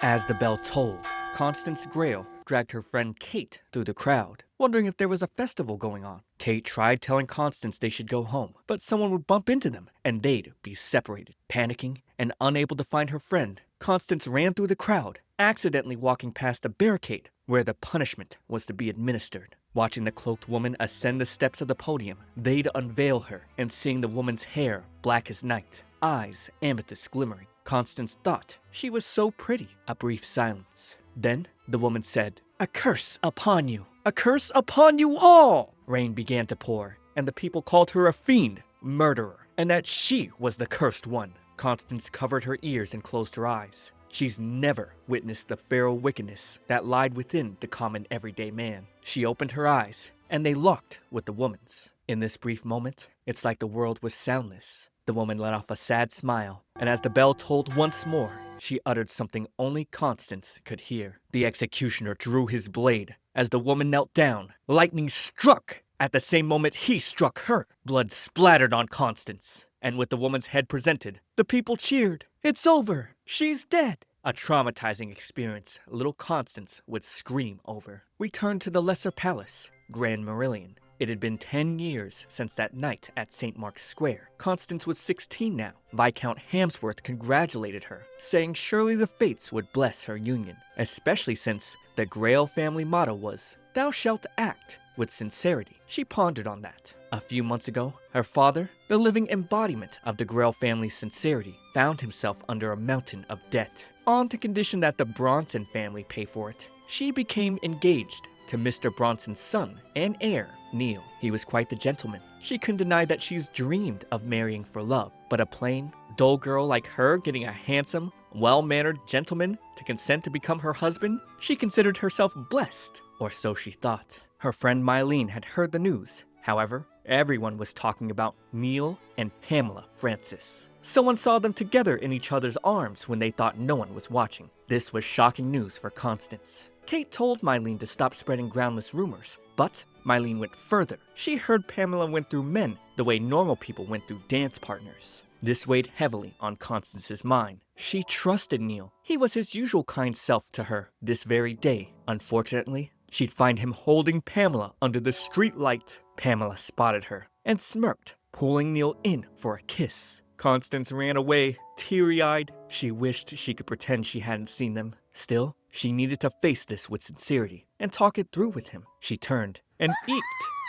As the bell tolled, Constance Grayle dragged her friend Kate through the crowd, wondering if there was a festival going on. Kate tried telling Constance they should go home, but someone would bump into them and they'd be separated. Panicking and unable to find her friend, Constance ran through the crowd, accidentally walking past a barricade where the punishment was to be administered. Watching the cloaked woman ascend the steps of the podium, they'd unveil her, and seeing the woman's hair black as night, eyes amethyst glimmering, Constance thought she was so pretty. A brief silence. Then the woman said, "A curse upon you! A curse upon you all!" Rain began to pour, and the people called her a fiend, murderer, and that she was the cursed one. Constance covered her ears and closed her eyes. She's never witnessed the feral wickedness that lied within the common everyday man. She opened her eyes, and they locked with the woman's. In this brief moment, it's like the world was soundless. The woman let off a sad smile, and as the bell tolled once more, she uttered something only Constance could hear. The executioner drew his blade. As the woman knelt down, lightning struck. At the same moment he struck her. Blood splattered on Constance, and with the woman's head presented, the people cheered. "It's over! She's dead!" A traumatizing experience little Constance would scream over. We turned to the Lesser Palace, Grand Merillion. It had been 10 years since that night at St. Mark's Square. Constance was 16 now. Viscount Hamsworth congratulated her, saying surely the fates would bless her union, especially since the Grayle family motto was, "Thou shalt act with sincerity." She pondered on that. A few months ago, her father, the living embodiment of the Grayle family's sincerity, found himself under a mountain of debt. On to condition that the Bronson family pay for it, she became engaged to Mr. Bronson's son and heir, Neil. He was quite the gentleman. She couldn't deny that she's dreamed of marrying for love, but a plain, dull girl like her getting a handsome, well-mannered gentleman to consent to become her husband, she considered herself blessed, or so she thought. Her friend Mylene had heard the news. However, everyone was talking about Neil and Pamela Francis. Someone saw them together in each other's arms when they thought no one was watching. This was shocking news for Constance. Kate told Mylene to stop spreading groundless rumors, but Mylene went further. She heard Pamela went through men the way normal people went through dance partners. This weighed heavily on Constance's mind. She trusted Neil. He was his usual kind self to her this very day. Unfortunately, she'd find him holding Pamela under the streetlight. Pamela spotted her and smirked, pulling Neil in for a kiss. Constance ran away, teary-eyed. She wished she could pretend she hadn't seen them. Still, she needed to face this with sincerity and talk it through with him. She turned and eeked,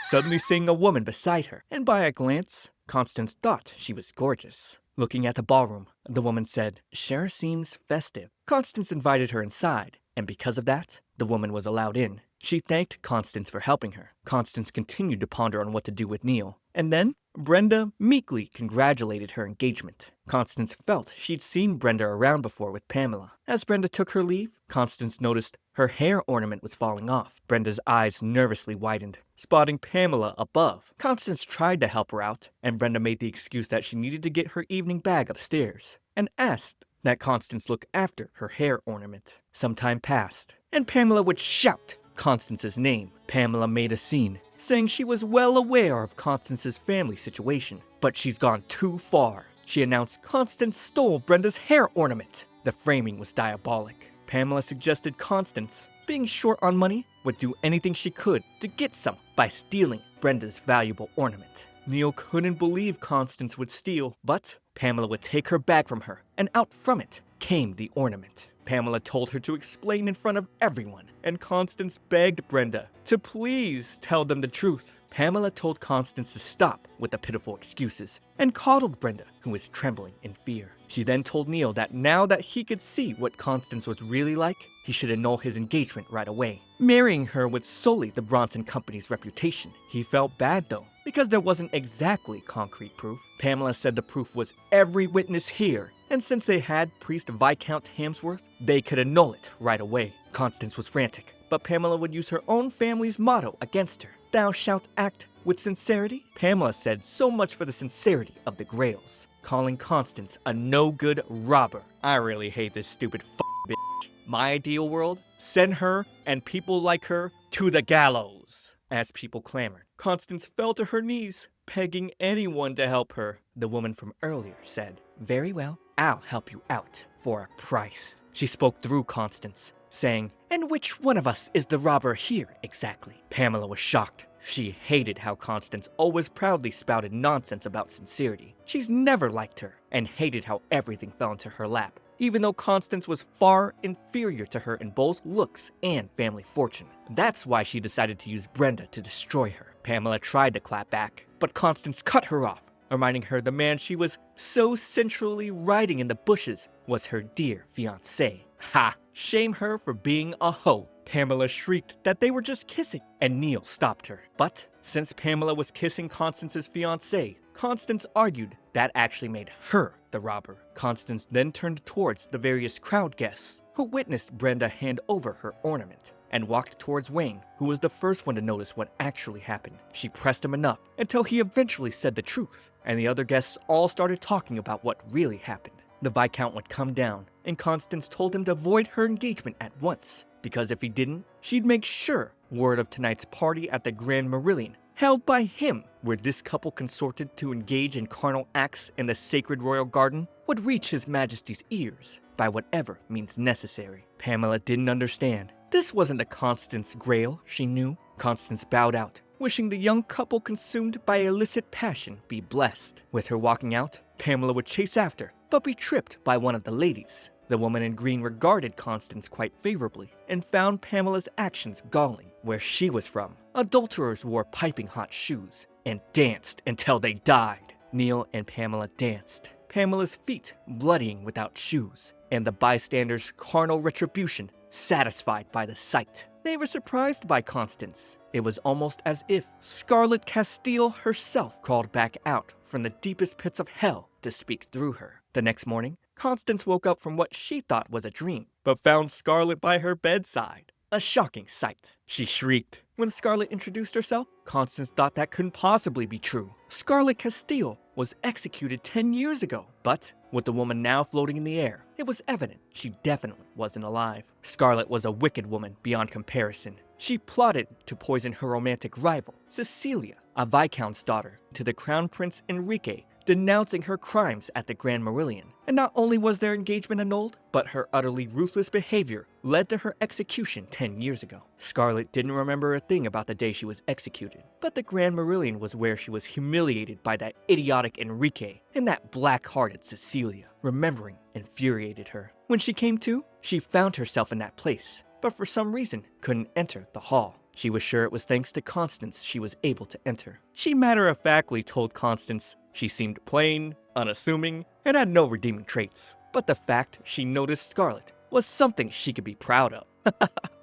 suddenly seeing a woman beside her, and by a glance, Constance thought she was gorgeous. Looking at the ballroom, the woman said, "Sure seems festive." Constance invited her inside, and because of that, the woman was allowed in. She thanked Constance for helping her. Constance continued to ponder on what to do with Neil. And then, Brenda meekly congratulated her engagement. Constance felt she'd seen Brenda around before with Pamela. As Brenda took her leave, Constance noticed her hair ornament was falling off. Brenda's eyes nervously widened, spotting Pamela above. Constance tried to help her out, and Brenda made the excuse that she needed to get her evening bag upstairs, and asked that Constance look after her hair ornament. Some time passed, and Pamela would shout Constance's name. Pamela made a scene, saying she was well aware of Constance's family situation, but she's gone too far. She announced Constance stole Brenda's hair ornament. The framing was diabolic. Pamela suggested Constance, being short on money, would do anything she could to get some by stealing Brenda's valuable ornament. Neil couldn't believe Constance would steal, but Pamela would take her bag from her, and out from it came the ornament. Pamela told her to explain in front of everyone, and Constance begged Brenda to please tell them the truth. Pamela told Constance to stop with the pitiful excuses, and coddled Brenda, who was trembling in fear. She then told Neil that now that he could see what Constance was really like, he should annul his engagement right away. Marrying her would sully the Bronson Company's reputation. He felt bad though, because there wasn't exactly concrete proof. Pamela said the proof was every witness here, and since they had Priest Viscount Hamsworth, they could annul it right away. Constance was frantic, but Pamela would use her own family's motto against her. "Thou shalt act with sincerity." Pamela said so much for the sincerity of the Grayles, calling Constance a no-good robber. I really hate this stupid bitch. My ideal world? Send her and people like her to the gallows. As people clamored, Constance fell to her knees, begging anyone to help her. The woman from earlier said, "Very well, I'll help you out for a price. She spoke through Constance, saying, "And which one of us is the robber here exactly?" Pamela was shocked. She hated how Constance always proudly spouted nonsense about sincerity. She's never liked her, and hated how everything fell into her lap, even though Constance was far inferior to her in both looks and family fortune. That's why she decided to use Brenda to destroy her. Pamela tried to clap back, but Constance cut her off, reminding her the man she was so sensually riding in the bushes was her dear fiancé. Ha! Shame her for being a hoe. Pamela shrieked that they were just kissing, and Neil stopped her. But since Pamela was kissing Constance's fiancé, Constance argued that actually made her the robber. Constance then turned towards the various crowd guests, who witnessed Brenda hand over her ornament, and walked towards Wayne, who was the first one to notice what actually happened. She pressed him enough until he eventually said the truth, and the other guests all started talking about what really happened. The Viscount would come down, and Constance told him to void her engagement at once, because if he didn't, she'd make sure word of tonight's party at the Grand Merillion, held by him, where this couple consorted to engage in carnal acts in the sacred royal garden, would reach His Majesty's ears by whatever means necessary. Pamela didn't understand. This wasn't the Constance Grail she knew. Constance bowed out, wishing the young couple consumed by illicit passion be blessed. With her walking out, Pamela would chase after, but be tripped by one of the ladies. The woman in green regarded Constance quite favorably and found Pamela's actions galling. Where she was from, adulterers wore piping hot shoes and danced until they died. Neil and Pamela danced, Pamela's feet bloodying without shoes, and the bystanders' carnal retribution satisfied by the sight. They were surprised by Constance. It was almost as if Scarlet Castile herself crawled back out from the deepest pits of hell to speak through her. The next morning, Constance woke up from what she thought was a dream, but found Scarlet by her bedside. A shocking sight. She shrieked. When Scarlet introduced herself, Constance thought that couldn't possibly be true. Scarlet Castile was executed 10 years ago, but with the woman now floating in the air, it was evident she definitely wasn't alive. Scarlet was a wicked woman beyond comparison. She plotted to poison her romantic rival, Cecilia, a Viscount's daughter, to the Crown Prince Enrique, denouncing her crimes at the Grand Merillion. And not only was their engagement annulled, but her utterly ruthless behavior led to her execution 10 years ago. Scarlet didn't remember a thing about the day she was executed, but the Grand Merillion was where she was humiliated by that idiotic Enrique and that black-hearted Cecilia. Remembering infuriated her. When she came to, she found herself in that place, but for some reason couldn't enter the hall. She was sure it was thanks to Constance she was able to enter. She matter-of-factly told Constance she seemed plain, unassuming, and had no redeeming traits. But the fact she noticed Scarlet was something she could be proud of.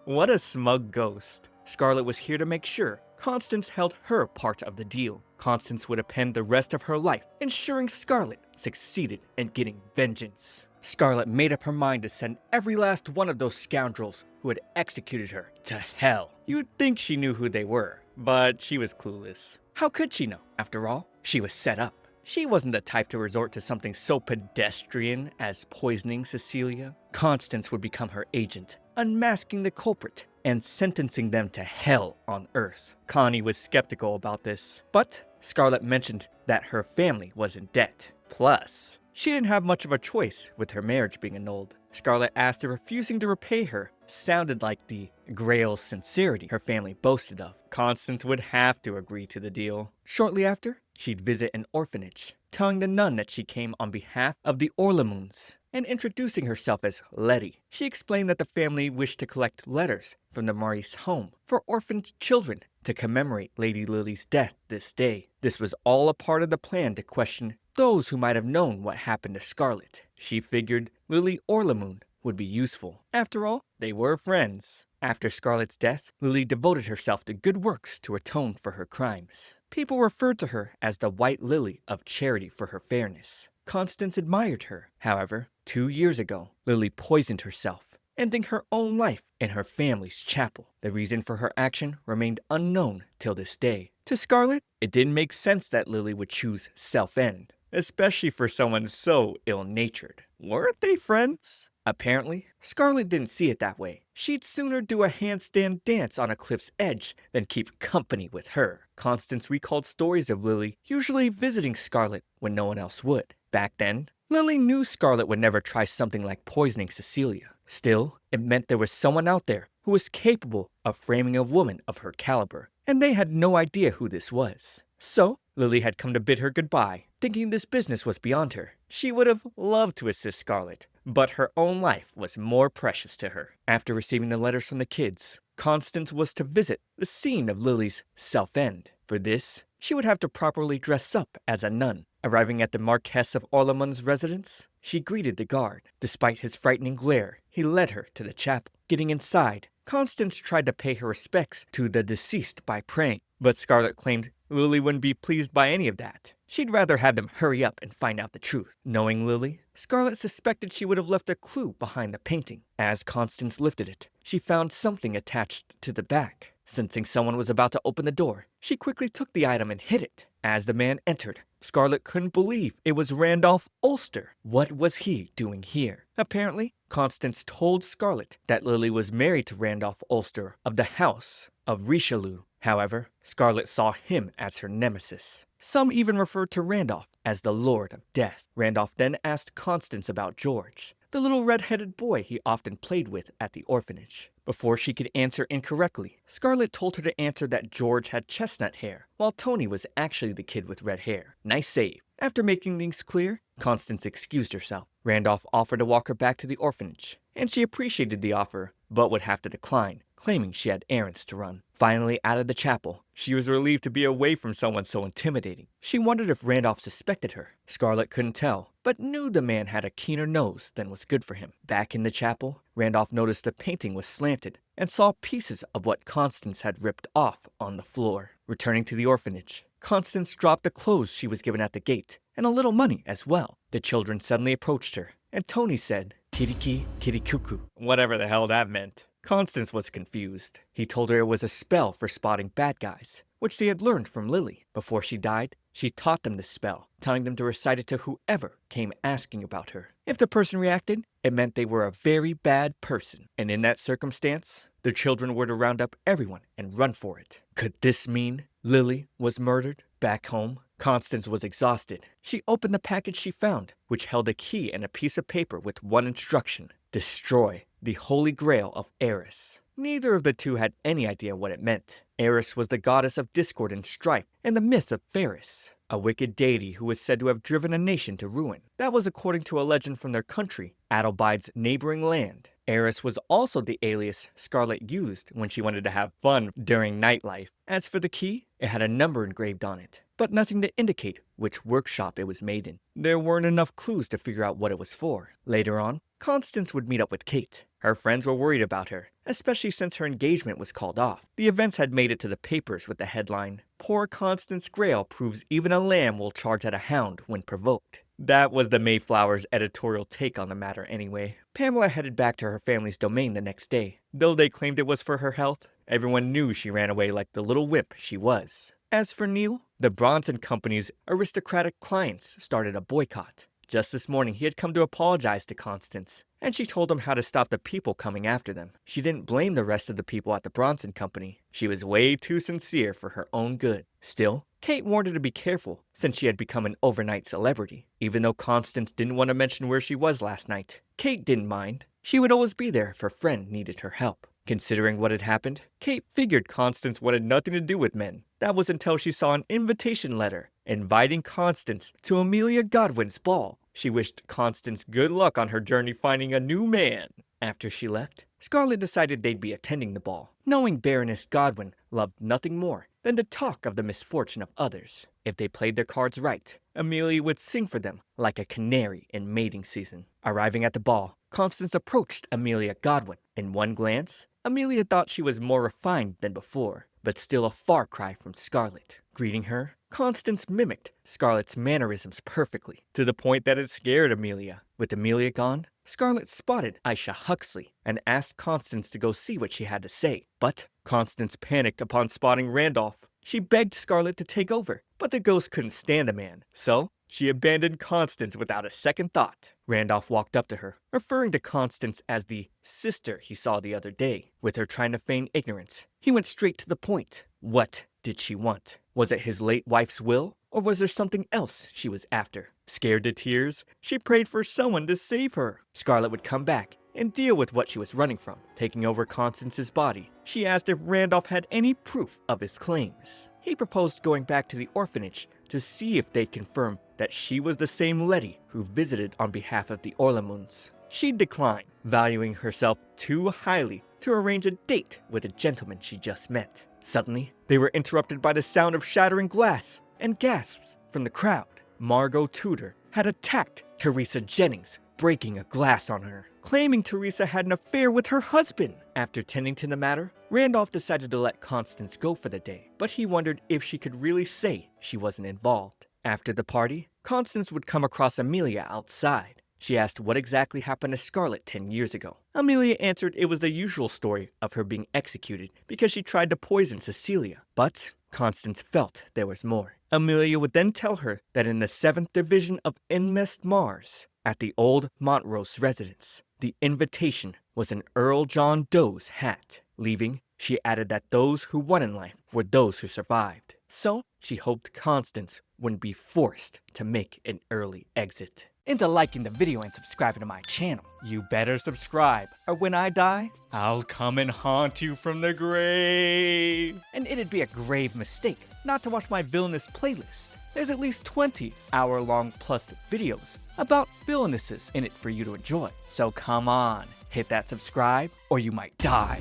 What a smug ghost. Scarlet was here to make sure Constance held her part of the deal. Constance would append the rest of her life, ensuring Scarlet succeeded in getting vengeance. Scarlet made up her mind to send every last one of those scoundrels who had executed her to hell. You'd think she knew who they were, but she was clueless. How could she know? After all, she was set up. She wasn't the type to resort to something so pedestrian as poisoning Cecilia. Constance would become her agent, unmasking the culprit and sentencing them to hell on earth. Connie was skeptical about this, but Scarlet mentioned that her family was in debt. Plus, she didn't have much of a choice with her marriage being annulled. Scarlet asked if refusing to repay her sounded like the Grail's sincerity her family boasted of. Constance would have to agree to the deal. Shortly after, she'd visit an orphanage, telling the nun that she came on behalf of the Orlamoons and introducing herself as Letty. She explained that the family wished to collect letters from the Maurice home for orphaned children to commemorate Lady Lily's death this day. This was all a part of the plan to question those who might have known what happened to Scarlet. She figured Lily Orlamoon would be useful. After all, they were friends. After Scarlet's death, Lily devoted herself to good works to atone for her crimes. People referred to her as the White Lily of charity for her fairness. Constance admired her. However, 2 years ago, Lily poisoned herself, ending her own life in her family's chapel. The reason for her action remained unknown till this day. To Scarlet, it didn't make sense that Lily would choose self-end, especially for someone so ill-natured. Weren't they friends? Apparently, Scarlet didn't see it that way. She'd sooner do a handstand dance on a cliff's edge than keep company with her. Constance recalled stories of Lily usually visiting Scarlet when no one else would. Back then, Lily knew Scarlet would never try something like poisoning Cecilia. Still, it meant there was someone out there who was capable of framing a woman of her caliber, and they had no idea who this was. So, Lily had come to bid her goodbye, thinking this business was beyond her. She would have loved to assist Scarlet, but her own life was more precious to her. After receiving the letters from the kids, Constance was to visit the scene of Lily's self-end. For this, she would have to properly dress up as a nun. Arriving at the Marquess of Orlamun's residence, she greeted the guard. Despite his frightening glare, he led her to the chapel. Getting inside, Constance tried to pay her respects to the deceased by praying, but Scarlet claimed Lily wouldn't be pleased by any of that. She'd rather have them hurry up and find out the truth. Knowing Lily, Scarlet suspected she would have left a clue behind the painting. As Constance lifted it, she found something attached to the back. Sensing someone was about to open the door, she quickly took the item and hid it. As the man entered, Scarlet couldn't believe it was Randolph Ulster. What was he doing here? Apparently, Constance told Scarlet that Lily was married to Randolph Ulster of the House of Richelieu. However, Scarlet saw him as her nemesis. Some even referred to Randolph as the Lord of Death. Randolph then asked Constance about George, the little red-headed boy he often played with at the orphanage. Before she could answer incorrectly, Scarlet told her to answer that George had chestnut hair, while Tony was actually the kid with red hair. Nice save. After making things clear, Constance excused herself. Randolph offered to walk her back to the orphanage, and she appreciated the offer, but would have to decline, claiming she had errands to run. Finally out of the chapel, she was relieved to be away from someone so intimidating. She wondered if Randolph suspected her. Scarlet couldn't tell, but knew the man had a keener nose than was good for him. Back in the chapel, Randolph noticed the painting was slanted and saw pieces of what Constance had ripped off on the floor. Returning to the orphanage, Constance dropped the clothes she was given at the gate, and a little money as well. The children suddenly approached her, and Tony said, "Kiriki kirikuku," whatever the hell that meant. Constance was confused. He told her it was a spell for spotting bad guys, which they had learned from Lily. Before she died, she taught them this spell, telling them to recite it to whoever came asking about her. If the person reacted, it meant they were a very bad person. And in that circumstance, the children were to round up everyone and run for it. Could this mean Lily was murdered? Back home, Constance was exhausted. She opened the package she found, which held a key and a piece of paper with one instruction: destroy the Holy Grail of Eris. Neither of the two had any idea what it meant. Eris was the goddess of discord and strife in the myth of Ferris, a wicked deity who was said to have driven a nation to ruin. That was according to a legend from their country, Adelbide's neighboring land. Eris was also the alias Scarlet used when she wanted to have fun during nightlife. As for the key, it had a number engraved on it, but nothing to indicate which workshop it was made in. There weren't enough clues to figure out what it was for. Later on, Constance would meet up with Kate. Her friends were worried about her, especially since her engagement was called off. The events had made it to the papers with the headline, "Poor Constance Grail proves even a lamb will charge at a hound when provoked." That was the Mayflower's editorial take on the matter anyway. Pamela headed back to her family's domain the next day. Though they claimed it was for her health, everyone knew she ran away like the little wimp she was. As for Neil, the Bronson Company's aristocratic clients started a boycott. Just this morning, he had come to apologize to Constance, and she told him how to stop the people coming after them. She didn't blame the rest of the people at the Bronson Company. She was way too sincere for her own good. Still, Kate warned her to be careful, since she had become an overnight celebrity. Even though Constance didn't want to mention where she was last night, Kate didn't mind. She would always be there if her friend needed her help. Considering what had happened, Kate figured Constance wanted nothing to do with men. That was until she saw an invitation letter inviting Constance to Amelia Godwin's ball. She wished Constance good luck on her journey finding a new man. After she left, Scarlet decided they'd be attending the ball, knowing Baroness Godwin loved nothing more than to talk of the misfortune of others. If they played their cards right, Amelia would sing for them like a canary in mating season. Arriving at the ball, Constance approached Amelia Godwin. In one glance, Amelia thought she was more refined than before, but still a far cry from Scarlet. Greeting her, Constance mimicked Scarlet's mannerisms perfectly, to the point that it scared Amelia. With Amelia gone, Scarlet spotted Aisha Huxley and asked Constance to go see what she had to say. But Constance panicked upon spotting Randolph. She begged Scarlet to take over, but the ghost couldn't stand the man, so she abandoned Constance without a second thought. Randolph walked up to her, referring to Constance as the sister he saw the other day. With her trying to feign ignorance, he went straight to the point. What did she want? Was it his late wife's will, or was there something else she was after? Scared to tears, she prayed for someone to save her. Scarlet would come back and deal with what she was running from. Taking over Constance's body, she asked if Randolph had any proof of his claims. He proposed going back to the orphanage to see if they'd confirm that she was the same Letty who visited on behalf of the Orlamunds. She declined, valuing herself too highly to arrange a date with a gentleman she just met. Suddenly, they were interrupted by the sound of shattering glass and gasps from the crowd. Margot Tudor had attacked Teresa Jennings, breaking a glass on her, claiming Teresa had an affair with her husband. After tending to the matter, Randolph decided to let Constance go for the day, but he wondered if she could really say she wasn't involved. After the party, Constance would come across Amelia outside. She asked what exactly happened to Scarlet 10 years ago. Amelia answered it was the usual story of her being executed because she tried to poison Cecilia. But Constance felt there was more. Amelia would then tell her that in the 7th Division of Inmest Mars, at the old Montrose residence, the invitation was an Earl John Doe's hat. Leaving, she added that those who won in life were those who survived. So she hoped Constance wouldn't be forced to make an early exit. Into liking the video and subscribing to my channel. You better subscribe, or when I die, I'll come and haunt you from the grave. And it'd be a grave mistake not to watch my Villainess playlist. There's at least 20 hour-long plus videos about villainesses in it for you to enjoy. So come on, hit that subscribe or you might die.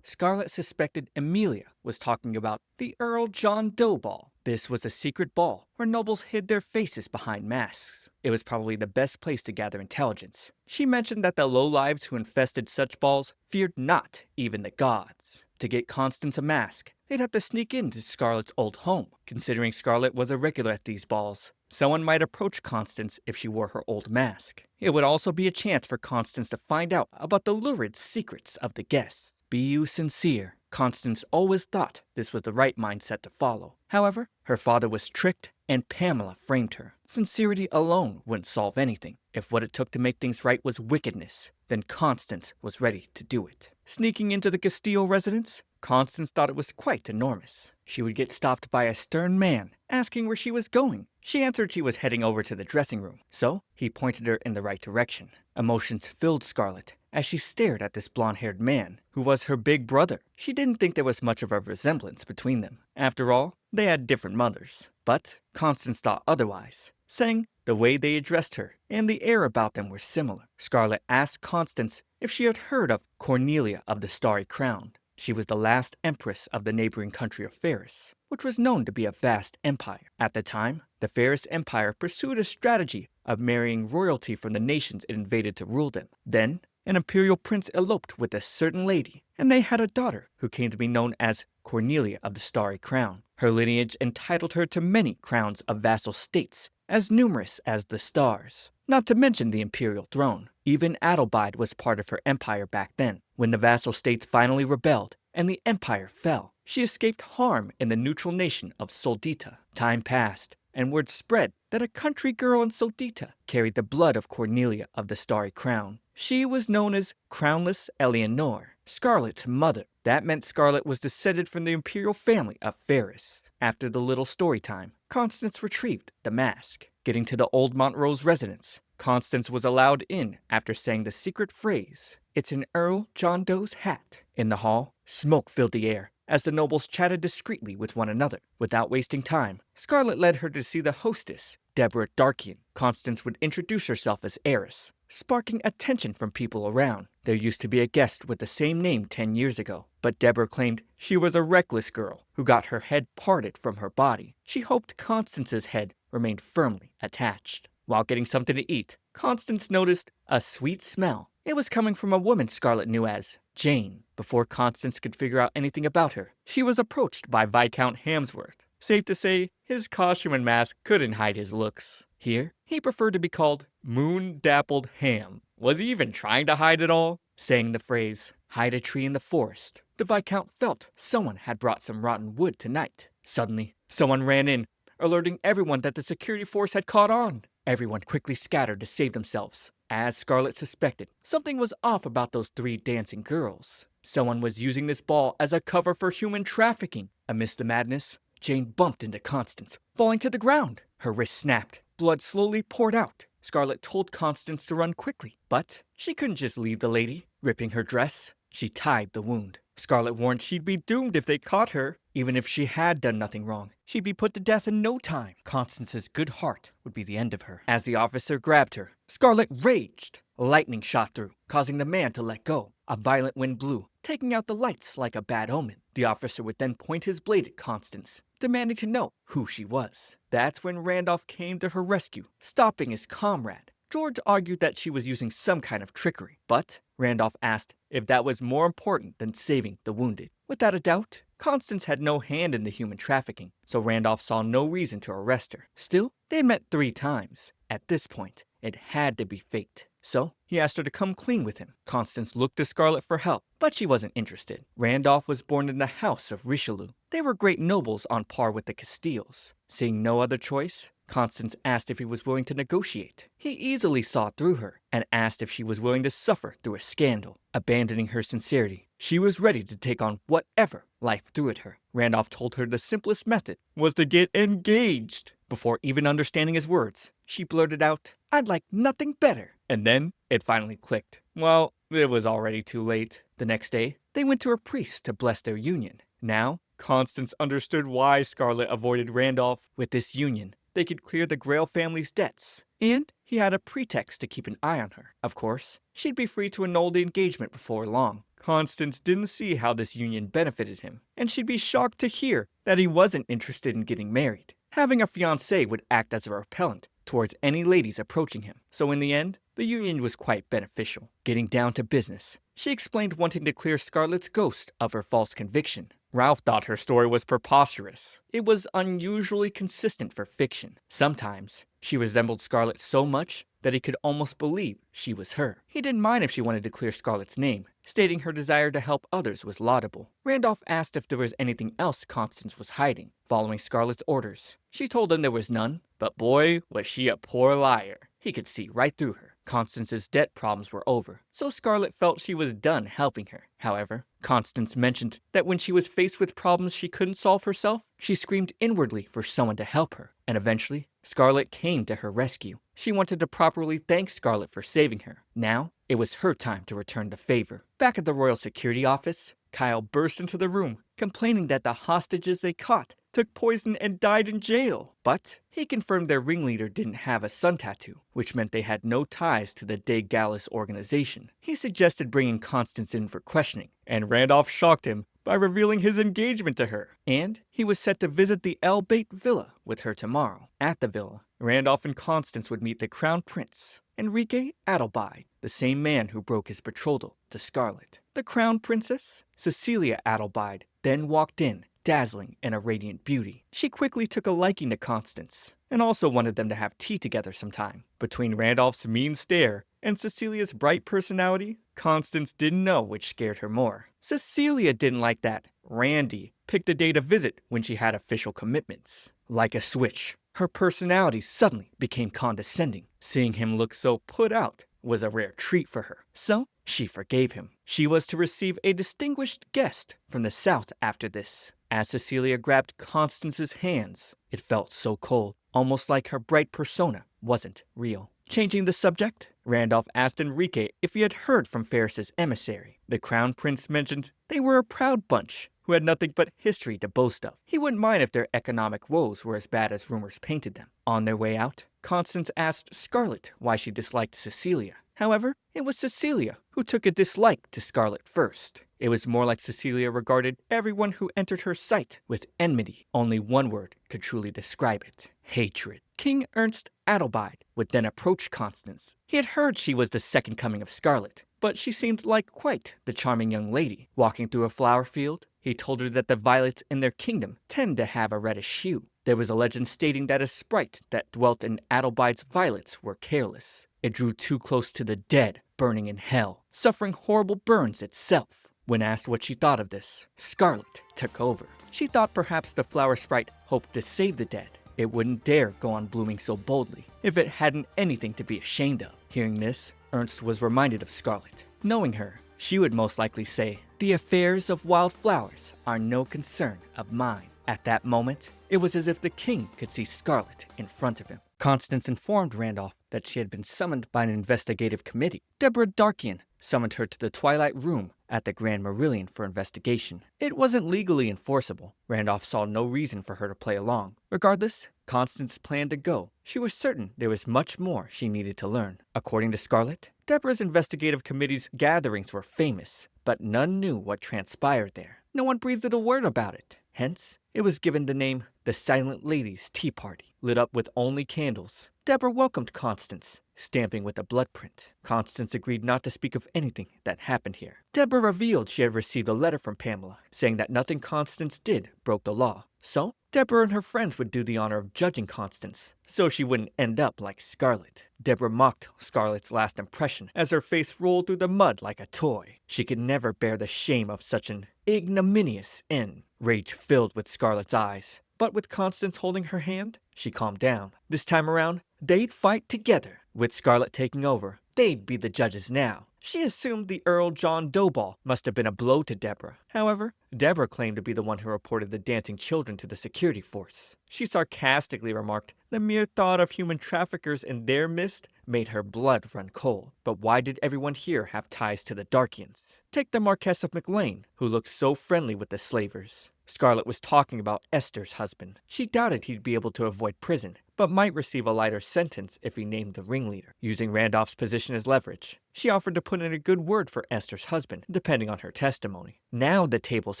Scarlet suspected Amelia was talking about the Earl John Doe ball. This was a secret ball where nobles hid their faces behind masks. It was probably the best place to gather intelligence. She mentioned that the lowlives who infested such balls feared not even the gods. To get Constance a mask, they'd have to sneak into Scarlet's old home. Considering Scarlet was a regular at these balls, someone might approach Constance if she wore her old mask. It would also be a chance for Constance to find out about the lurid secrets of the guests. Be you sincere? Constance always thought this was the right mindset to follow. However, her father was tricked and Pamela framed her. Sincerity alone wouldn't solve anything. If what it took to make things right was wickedness, then Constance was ready to do it. Sneaking into the Castillo residence, Constance thought it was quite enormous. She would get stopped by a stern man, asking where she was going. She answered she was heading over to the dressing room, so he pointed her in the right direction. Emotions filled Scarlet as she stared at this blonde-haired man, who was her big brother. She didn't think there was much of a resemblance between them. After all, they had different mothers. But Constance thought otherwise, saying the way they addressed her and the air about them were similar. Scarlet asked Constance if she had heard of Cornelia of the Starry Crown. She was the last empress of the neighboring country of Ferris, which was known to be a vast empire. At the time, the Ferris Empire pursued a strategy of marrying royalty from the nations it invaded to rule them. Then, an imperial prince eloped with a certain lady, and they had a daughter who came to be known as Cornelia of the Starry Crown. Her lineage entitled her to many crowns of vassal states, as numerous as the stars, not to mention the imperial throne. Even Adelbide was part of her empire back then. When the vassal states finally rebelled and the empire fell, she escaped harm in the neutral nation of Soldita. Time passed, and word spread that a country girl in Soldita carried the blood of Cornelia of the Starry Crown. She was known as Crownless Eleanor, Scarlet's mother. That meant Scarlet was descended from the imperial family of Ferris. After the little story time, Constance retrieved the mask. Getting to the old Montrose residence, Constance was allowed in after saying the secret phrase, "It's an Earl John Doe's hat." In the hall, smoke filled the air as the nobles chatted discreetly with one another. Without wasting time, Scarlet led her to see the hostess, Deborah Darkian. Constance would introduce herself as heiress, sparking attention from people around. There used to be a guest with the same name 10 years ago, but Deborah claimed she was a reckless girl who got her head parted from her body. She hoped Constance's head remained firmly attached. While getting something to eat, Constance noticed a sweet smell. It was coming from a woman Scarlet knew as Jane. Before Constance could figure out anything about her, she was approached by Viscount Hamsworth. Safe to say, his costume and mask couldn't hide his looks. Here, he preferred to be called Moon-Dappled Ham. Was he even trying to hide it all? Saying the phrase, "hide a tree in the forest," the Viscount felt someone had brought some rotten wood tonight. Suddenly, someone ran in, alerting everyone that the security force had caught on. Everyone quickly scattered to save themselves. As Scarlet suspected, something was off about those 3 dancing girls. Someone was using this ball as a cover for human trafficking. Amidst the madness, Jane bumped into Constance, falling to the ground. Her wrist snapped. Blood slowly poured out. Scarlet told Constance to run quickly, but she couldn't just leave the lady. Ripping her dress, she tied the wound. Scarlet warned she'd be doomed if they caught her. Even if she had done nothing wrong, she'd be put to death in no time. Constance's good heart would be the end of her. As the officer grabbed her, Scarlet raged. Lightning shot through, causing the man to let go. A violent wind blew, taking out the lights like a bad omen. The officer would then point his blade at Constance, demanding to know who she was. That's when Randolph came to her rescue, stopping his comrade. George argued that she was using some kind of trickery, but Randolph asked if that was more important than saving the wounded. Without a doubt, Constance had no hand in the human trafficking, so Randolph saw no reason to arrest her. Still, they had met 3 times. At this point, it had to be fate. So, he asked her to come clean with him. Constance looked to Scarlet for help, but she wasn't interested. Randolph was born in the house of Richelieu. They were great nobles on par with the Castilles. Seeing no other choice, Constance asked if he was willing to negotiate. He easily saw through her and asked if she was willing to suffer through a scandal. Abandoning her sincerity, she was ready to take on whatever life threw at her. Randolph told her the simplest method was to get engaged. Before even understanding his words, she blurted out, "I'd like nothing better." And then it finally clicked. Well, it was already too late. The next day, they went to a priest to bless their union. Now, Constance understood why Scarlet avoided Randolph. With this union, they could clear the Grail family's debts, and he had a pretext to keep an eye on her. Of course, she'd be free to annul the engagement before long. Constance didn't see how this union benefited him, and she'd be shocked to hear that he wasn't interested in getting married. Having a fiancé would act as a repellent towards any ladies approaching him, so in the end, the union was quite beneficial. Getting down to business, she explained wanting to clear Scarlet's ghost of her false conviction. Ralph thought her story was preposterous. It was unusually consistent for fiction. Sometimes, she resembled Scarlet so much that he could almost believe she was her. He didn't mind if she wanted to clear Scarlet's name, stating her desire to help others was laudable. Randolph asked if there was anything else Constance was hiding, following Scarlet's orders. She told him there was none, but boy, was she a poor liar. He could see right through her. Constance's debt problems were over, so Scarlet felt she was done helping her. However, Constance mentioned that when she was faced with problems she couldn't solve herself, she screamed inwardly for someone to help her, and eventually, Scarlet came to her rescue. She wanted to properly thank Scarlet for saving her. Now, it was her time to return the favor. Back at the Royal Security Office, Kyle burst into the room, complaining that the hostages they caught took poison and died in jail. But he confirmed their ringleader didn't have a sun tattoo, which meant they had no ties to the De Gallus organization. He suggested bringing Constance in for questioning, and Randolph shocked him by revealing his engagement to her. And he was set to visit the El Bait Villa with her tomorrow. At the villa, Randolph and Constance would meet the Crown Prince, Enrique Adelbide, the same man who broke his betrothal to Scarlet. The Crown Princess, Cecilia Adelbide, then walked in, dazzling in a radiant beauty. She quickly took a liking to Constance, and also wanted them to have tea together sometime. Between Randolph's mean stare and Cecilia's bright personality, Constance didn't know which scared her more. Cecilia didn't like that Randy picked a day to visit when she had official commitments. Like a switch, her personality suddenly became condescending. Seeing him look so put out was a rare treat for her, so she forgave him. She was to receive a distinguished guest from the south after this. As Cecilia grabbed Constance's hands, it felt so cold, almost like her bright persona wasn't real. Changing the subject, Randolph asked Enrique if he had heard from Ferris's emissary. The Crown Prince mentioned they were a proud bunch who had nothing but history to boast of. He wouldn't mind if their economic woes were as bad as rumors painted them. On their way out, Constance asked Scarlet why she disliked Cecilia. However, it was Cecilia who took a dislike to Scarlet first. It was more like Cecilia regarded everyone who entered her sight with enmity. Only one word could truly describe it: hatred. King Ernst Adelbide would then approach Constance. He had heard she was the second coming of Scarlet, but she seemed like quite the charming young lady. Walking through a flower field, he told her that the violets in their kingdom tend to have a reddish hue. There was a legend stating that a sprite that dwelt in Adelbide's violets were careless. It drew too close to the dead, burning in hell, suffering horrible burns itself. When asked what she thought of this, Scarlet took over. She thought perhaps the flower sprite hoped to save the dead. It wouldn't dare go on blooming so boldly if it hadn't anything to be ashamed of. Hearing this, Ernst was reminded of Scarlet. Knowing her, she would most likely say, "The affairs of wildflowers are no concern of mine." At that moment, it was as if the king could see Scarlet in front of him. Constance informed Randolph that she had been summoned by an investigative committee. Deborah Darkian summoned her to the Twilight Room at the Grand Merillion for investigation. It wasn't legally enforceable. Randolph saw no reason for her to play along. Regardless, Constance planned to go. She was certain there was much more she needed to learn. According to Scarlet, Deborah's investigative committee's gatherings were famous, but none knew what transpired there. No one breathed a word about it. Hence, it was given the name the Silent Ladies' Tea Party, lit up with only candles. Deborah welcomed Constance, stamping with a blood print. Constance agreed not to speak of anything that happened here. Deborah revealed she had received a letter from Pamela, saying that nothing Constance did broke the law. So, Deborah and her friends would do the honor of judging Constance, so she wouldn't end up like Scarlet. Deborah mocked Scarlet's last impression as her face rolled through the mud like a toy. She could never bear the shame of such an ignominious end. Rage filled with Scarlet's eyes, but with Constance holding her hand, she calmed down. This time around, they'd fight together. With Scarlet taking over, they'd be the judges now. She assumed the Earl John Doball must have been a blow to Deborah. However, Deborah claimed to be the one who reported the dancing children to the security force. She sarcastically remarked, the mere thought of human traffickers in their midst made her blood run cold. But why did everyone here have ties to the Darkians? Take the Marquess of McLean, who looked so friendly with the slavers. Scarlet was talking about Esther's husband. She doubted he'd be able to avoid prison, but might receive a lighter sentence if he named the ringleader. Using Randolph's position as leverage, she offered to put in a good word for Esther's husband, depending on her testimony. Now the tables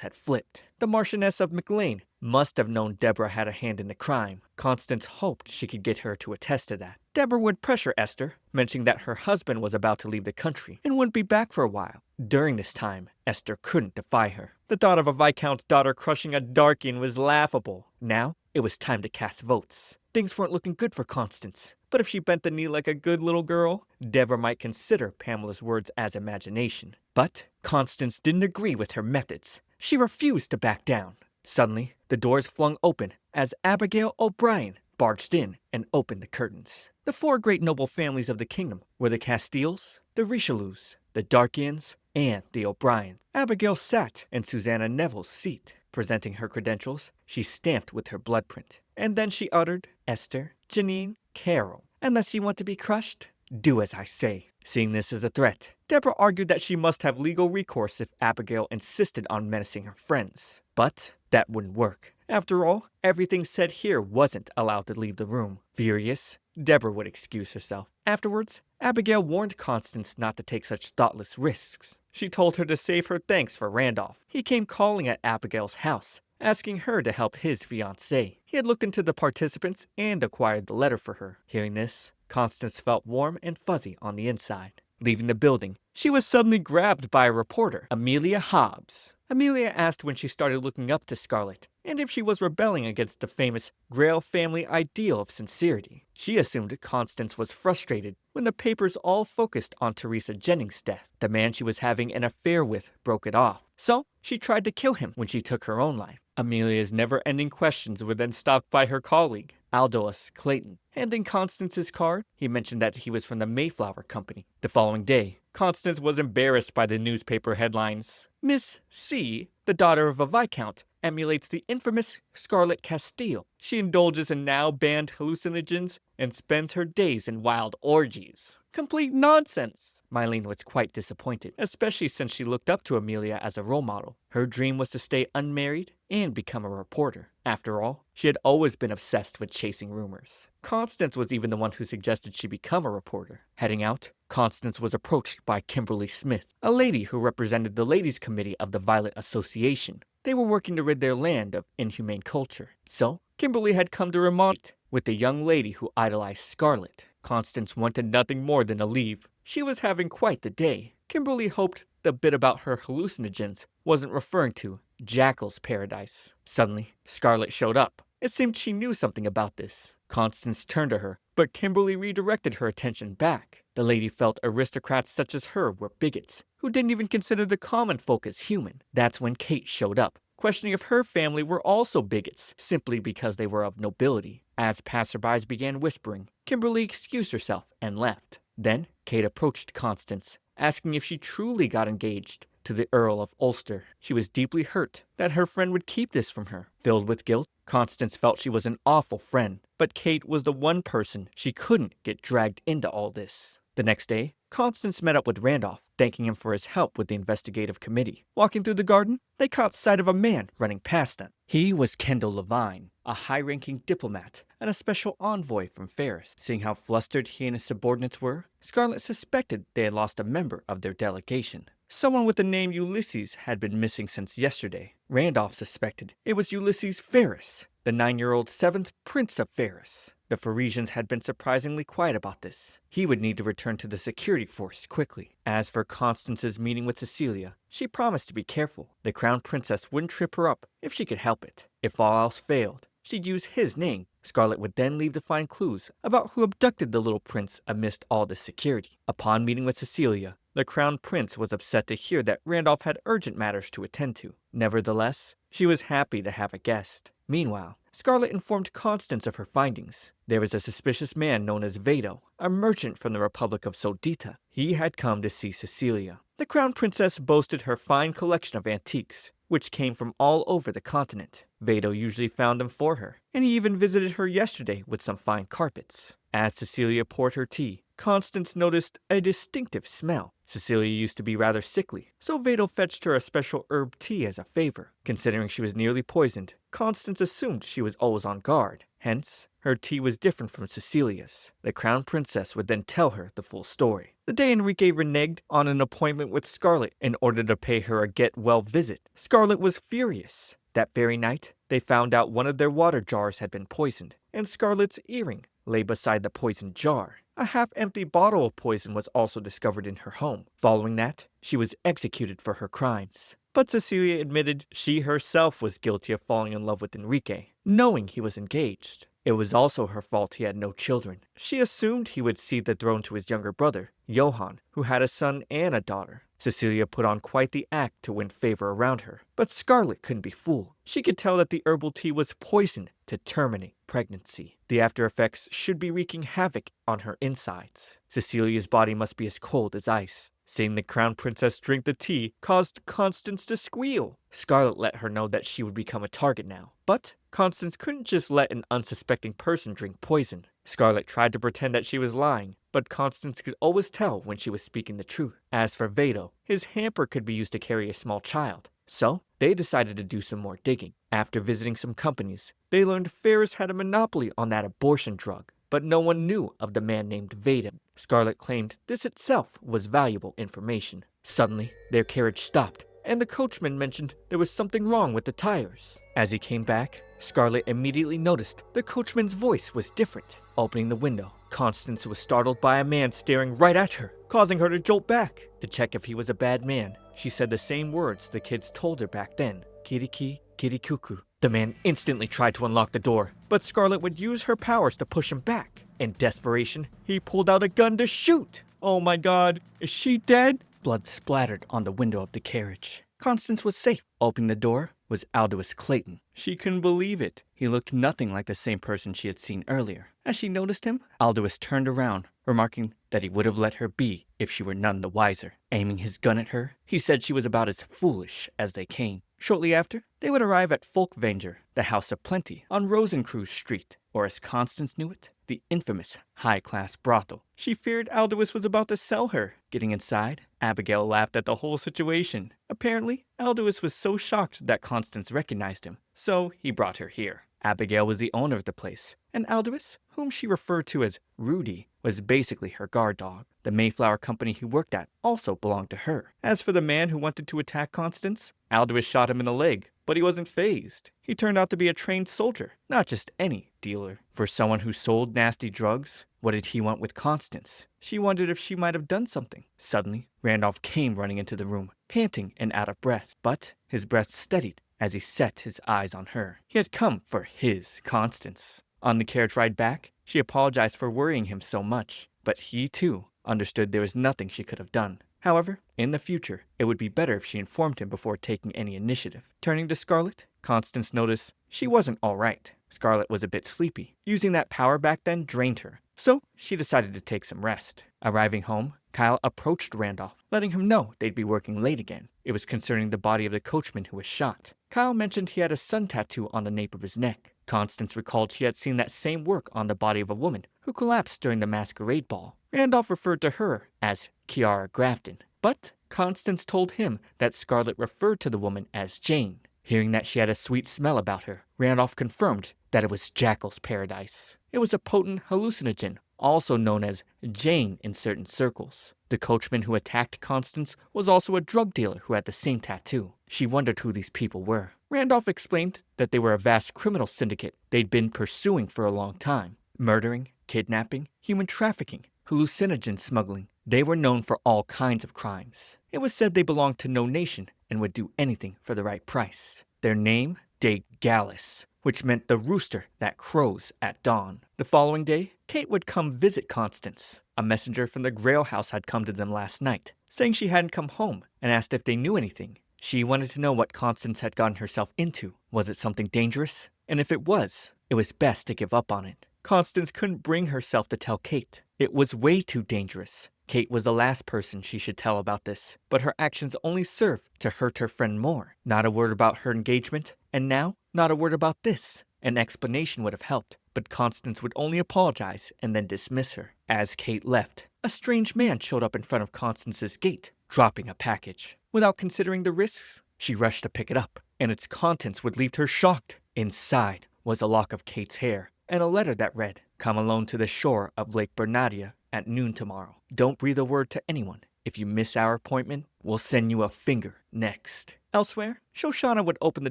had flipped. The Marchioness of McLean must have known Deborah had a hand in the crime. Constance hoped she could get her to attest to that. Deborah would pressure Esther, mentioning that her husband was about to leave the country and wouldn't be back for a while. During this time, Esther couldn't defy her. The thought of a Viscount's daughter crushing a Darkian was laughable. Now, it was time to cast votes. Things weren't looking good for Constance, but if she bent the knee like a good little girl, Deborah might consider Pamela's words as imagination. But Constance didn't agree with her methods. She refused to back down. Suddenly, the doors flung open as Abigail O'Brien barged in and opened the curtains. The four great noble families of the kingdom were the Castiles, the Richelieus, the Darkians, and the O'Briens. Abigail sat in Susanna Neville's seat. Presenting her credentials, she stamped with her blood print. And then she uttered, Esther, Janine, Carol. Unless you want to be crushed, do as I say. Seeing this as a threat, Deborah argued that she must have legal recourse if Abigail insisted on menacing her friends. But that wouldn't work. After all, everything said here wasn't allowed to leave the room. Furious, Deborah would excuse herself. Afterwards, Abigail warned Constance not to take such thoughtless risks. She told her to save her thanks for Randolph. He came calling at Abigail's house, asking her to help his fiancée. He had looked into the participants and acquired the letter for her. Hearing this, Constance felt warm and fuzzy on the inside. Leaving the building, she was suddenly grabbed by a reporter, Amelia Hobbs. Amelia asked when she started looking up to Scarlet, and if she was rebelling against the famous Grail family ideal of sincerity. She assumed Constance was frustrated when the papers all focused on Teresa Jennings' death. The man she was having an affair with broke it off, so she tried to kill him when she took her own life. Amelia's never-ending questions were then stopped by her colleague, Aldous Clayton. Handing Constance's card, he mentioned that he was from the Mayflower Company. The following day, Constance was embarrassed by the newspaper headlines. Miss C, the daughter of a viscount, emulates the infamous Scarlet Castile. She indulges in now-banned hallucinogens and spends her days in wild orgies. Complete nonsense! Mylene was quite disappointed, especially since she looked up to Amelia as a role model. Her dream was to stay unmarried and become a reporter. After all, she had always been obsessed with chasing rumors. Constance was even the one who suggested she become a reporter. Heading out, Constance was approached by Kimberly Smith, a lady who represented the Ladies' Committee of the Violet Association. They were working to rid their land of inhumane culture. So, Kimberly had come to remonstrate with the young lady who idolized Scarlet. Constance wanted nothing more than to leave. She was having quite the day. Kimberly hoped the bit about her hallucinogens wasn't referring to Jackal's paradise. Suddenly, Scarlet showed up. It seemed she knew something about this. Constance turned to her, but Kimberly redirected her attention back. The lady felt aristocrats such as her were bigots, who didn't even consider the common folk as human. That's when Kate showed up, questioning if her family were also bigots, simply because they were of nobility. As passerbys began whispering, Kimberly excused herself and left. Then, Kate approached Constance, asking if she truly got engaged to the Earl of Ulster. She was deeply hurt that her friend would keep this from her. Filled with guilt, Constance felt she was an awful friend, but Kate was the one person she couldn't get dragged into all this. The next day, Constance met up with Randolph, thanking him for his help with the investigative committee. Walking through the garden, they caught sight of a man running past them. He was Kendall Levine, a high-ranking diplomat and a special envoy from Ferris. Seeing how flustered he and his subordinates were, Scarlet suspected they had lost a member of their delegation. Someone with the name Ulysses had been missing since yesterday. Randolph suspected it was Ulysses Ferris, the 9-year-old 7th Prince of Ferris. The Parisians had been surprisingly quiet about this. He would need to return to the security force quickly. As for Constance's meeting with Cecilia, she promised to be careful. The Crown Princess wouldn't trip her up if she could help it. If all else failed, she'd use his name. Scarlet would then leave to find clues about who abducted the little prince amidst all this security. Upon meeting with Cecilia, the Crown Prince was upset to hear that Randolph had urgent matters to attend to. Nevertheless, she was happy to have a guest. Meanwhile, Scarlet informed Constance of her findings. There was a suspicious man known as Vado, a merchant from the Republic of Sodita. He had come to see Cecilia. The Crown Princess boasted her fine collection of antiques, which came from all over the continent. Vado usually found them for her, and he even visited her yesterday with some fine carpets. As Cecilia poured her tea, Constance noticed a distinctive smell. Cecilia used to be rather sickly, so Vado fetched her a special herb tea as a favor. Considering she was nearly poisoned, Constance assumed she was always on guard. Hence, her tea was different from Cecilia's. The Crown Princess would then tell her the full story. The day Enrique reneged on an appointment with Scarlet in order to pay her a get-well visit, Scarlet was furious. That very night, they found out one of their water jars had been poisoned, and Scarlet's earring lay beside the poisoned jar. A half-empty bottle of poison was also discovered in her home. Following that, she was executed for her crimes. But Cecilia admitted she herself was guilty of falling in love with Enrique, knowing he was engaged. It was also her fault he had no children. She assumed he would cede the throne to his younger brother, Johann, who had a son and a daughter. Cecilia put on quite the act to win favor around her, but Scarlet couldn't be fooled. She could tell that the herbal tea was poisoned to terminate pregnancy. The after effects should be wreaking havoc on her insides. Cecilia's body must be as cold as ice. Seeing the Crown Princess drink the tea caused Constance to squeal. Scarlet let her know that she would become a target now. But Constance couldn't just let an unsuspecting person drink poison. Scarlet tried to pretend that she was lying, but Constance could always tell when she was speaking the truth. As for Vado, his hamper could be used to carry a small child. So, they decided to do some more digging. After visiting some companies, they learned Ferris had a monopoly on that abortion drug, but no one knew of the man named Vado. Scarlet claimed this itself was valuable information. Suddenly, their carriage stopped, and the coachman mentioned there was something wrong with the tires. As he came back, Scarlet immediately noticed the coachman's voice was different. Opening the window, Constance was startled by a man staring right at her, causing her to jolt back. To check if he was a bad man, she said the same words the kids told her back then, Kiriki, Kirikuku. The man instantly tried to unlock the door, but Scarlet would use her powers to push him back. In desperation, he pulled out a gun to shoot. Oh my god, is she dead? Blood splattered on the window of the carriage. Constance was safe. Opening the door was Aldous Clayton. She couldn't believe it. He looked nothing like the same person she had seen earlier. As she noticed him, Aldous turned around, remarking that he would have let her be if she were none the wiser. Aiming his gun at her, he said she was about as foolish as they came. Shortly after, they would arrive at Folkvanger, the House of Plenty, on Rosencruz Street, or as Constance knew it, the infamous high-class brothel. She feared Aldous was about to sell her. Getting inside, Abigail laughed at the whole situation. Apparently, Aldous was so shocked that Constance recognized him, so he brought her here. Abigail was the owner of the place, and Aldous, whom she referred to as Rudy, was basically her guard dog. The Mayflower company he worked at also belonged to her. As for the man who wanted to attack Constance, Aldous shot him in the leg, but he wasn't fazed. He turned out to be a trained soldier, not just any dealer. For someone who sold nasty drugs, what did he want with Constance? She wondered if she might have done something. Suddenly, Randolph came running into the room, panting and out of breath, but his breath steadied as he set his eyes on her. He had come for his Constance. On the carriage ride back, she apologized for worrying him so much, but he, too, understood there was nothing she could have done. However, in the future, it would be better if she informed him before taking any initiative. Turning to Scarlet, Constance noticed she wasn't all right. Scarlet was a bit sleepy. Using that power back then drained her, so she decided to take some rest. Arriving home, Kyle approached Randolph, letting him know they'd be working late again. It was concerning the body of the coachman who was shot. Kyle mentioned he had a sun tattoo on the nape of his neck. Constance recalled she had seen that same work on the body of a woman who collapsed during the masquerade ball. Randolph referred to her as Kiara Grafton, but Constance told him that Scarlett referred to the woman as Jane. Hearing that she had a sweet smell about her, Randolph confirmed that it was Jackal's paradise. It was a potent hallucinogen, also known as Jane in certain circles. The coachman who attacked Constance was also a drug dealer who had the same tattoo. She wondered who these people were. Randolph explained that they were a vast criminal syndicate they'd been pursuing for a long time. Murdering, kidnapping, human trafficking, hallucinogen smuggling. They were known for all kinds of crimes. It was said they belonged to no nation and would do anything for the right price. Their name? De Gallus, which meant the rooster that crows at dawn. The following day, Kate would come visit Constance. A messenger from the Grail house had come to them last night, saying she hadn't come home, and asked if they knew anything. She wanted to know what Constance had gotten herself into. Was it something dangerous? And if it was best to give up on it. Constance couldn't bring herself to tell Kate. It was way too dangerous. Kate was the last person she should tell about this, but her actions only served to hurt her friend more. Not a word about her engagement, and now, not a word about this. An explanation would have helped, but Constance would only apologize and then dismiss her. As Kate left, a strange man showed up in front of Constance's gate, dropping a package. Without considering the risks, she rushed to pick it up, and its contents would leave her shocked. Inside was a lock of Kate's hair, and a letter that read, "Come alone to the shore of Lake Bernadia at noon tomorrow. Don't breathe a word to anyone. If you miss our appointment, we'll send you a finger next." Elsewhere, Shoshana would open the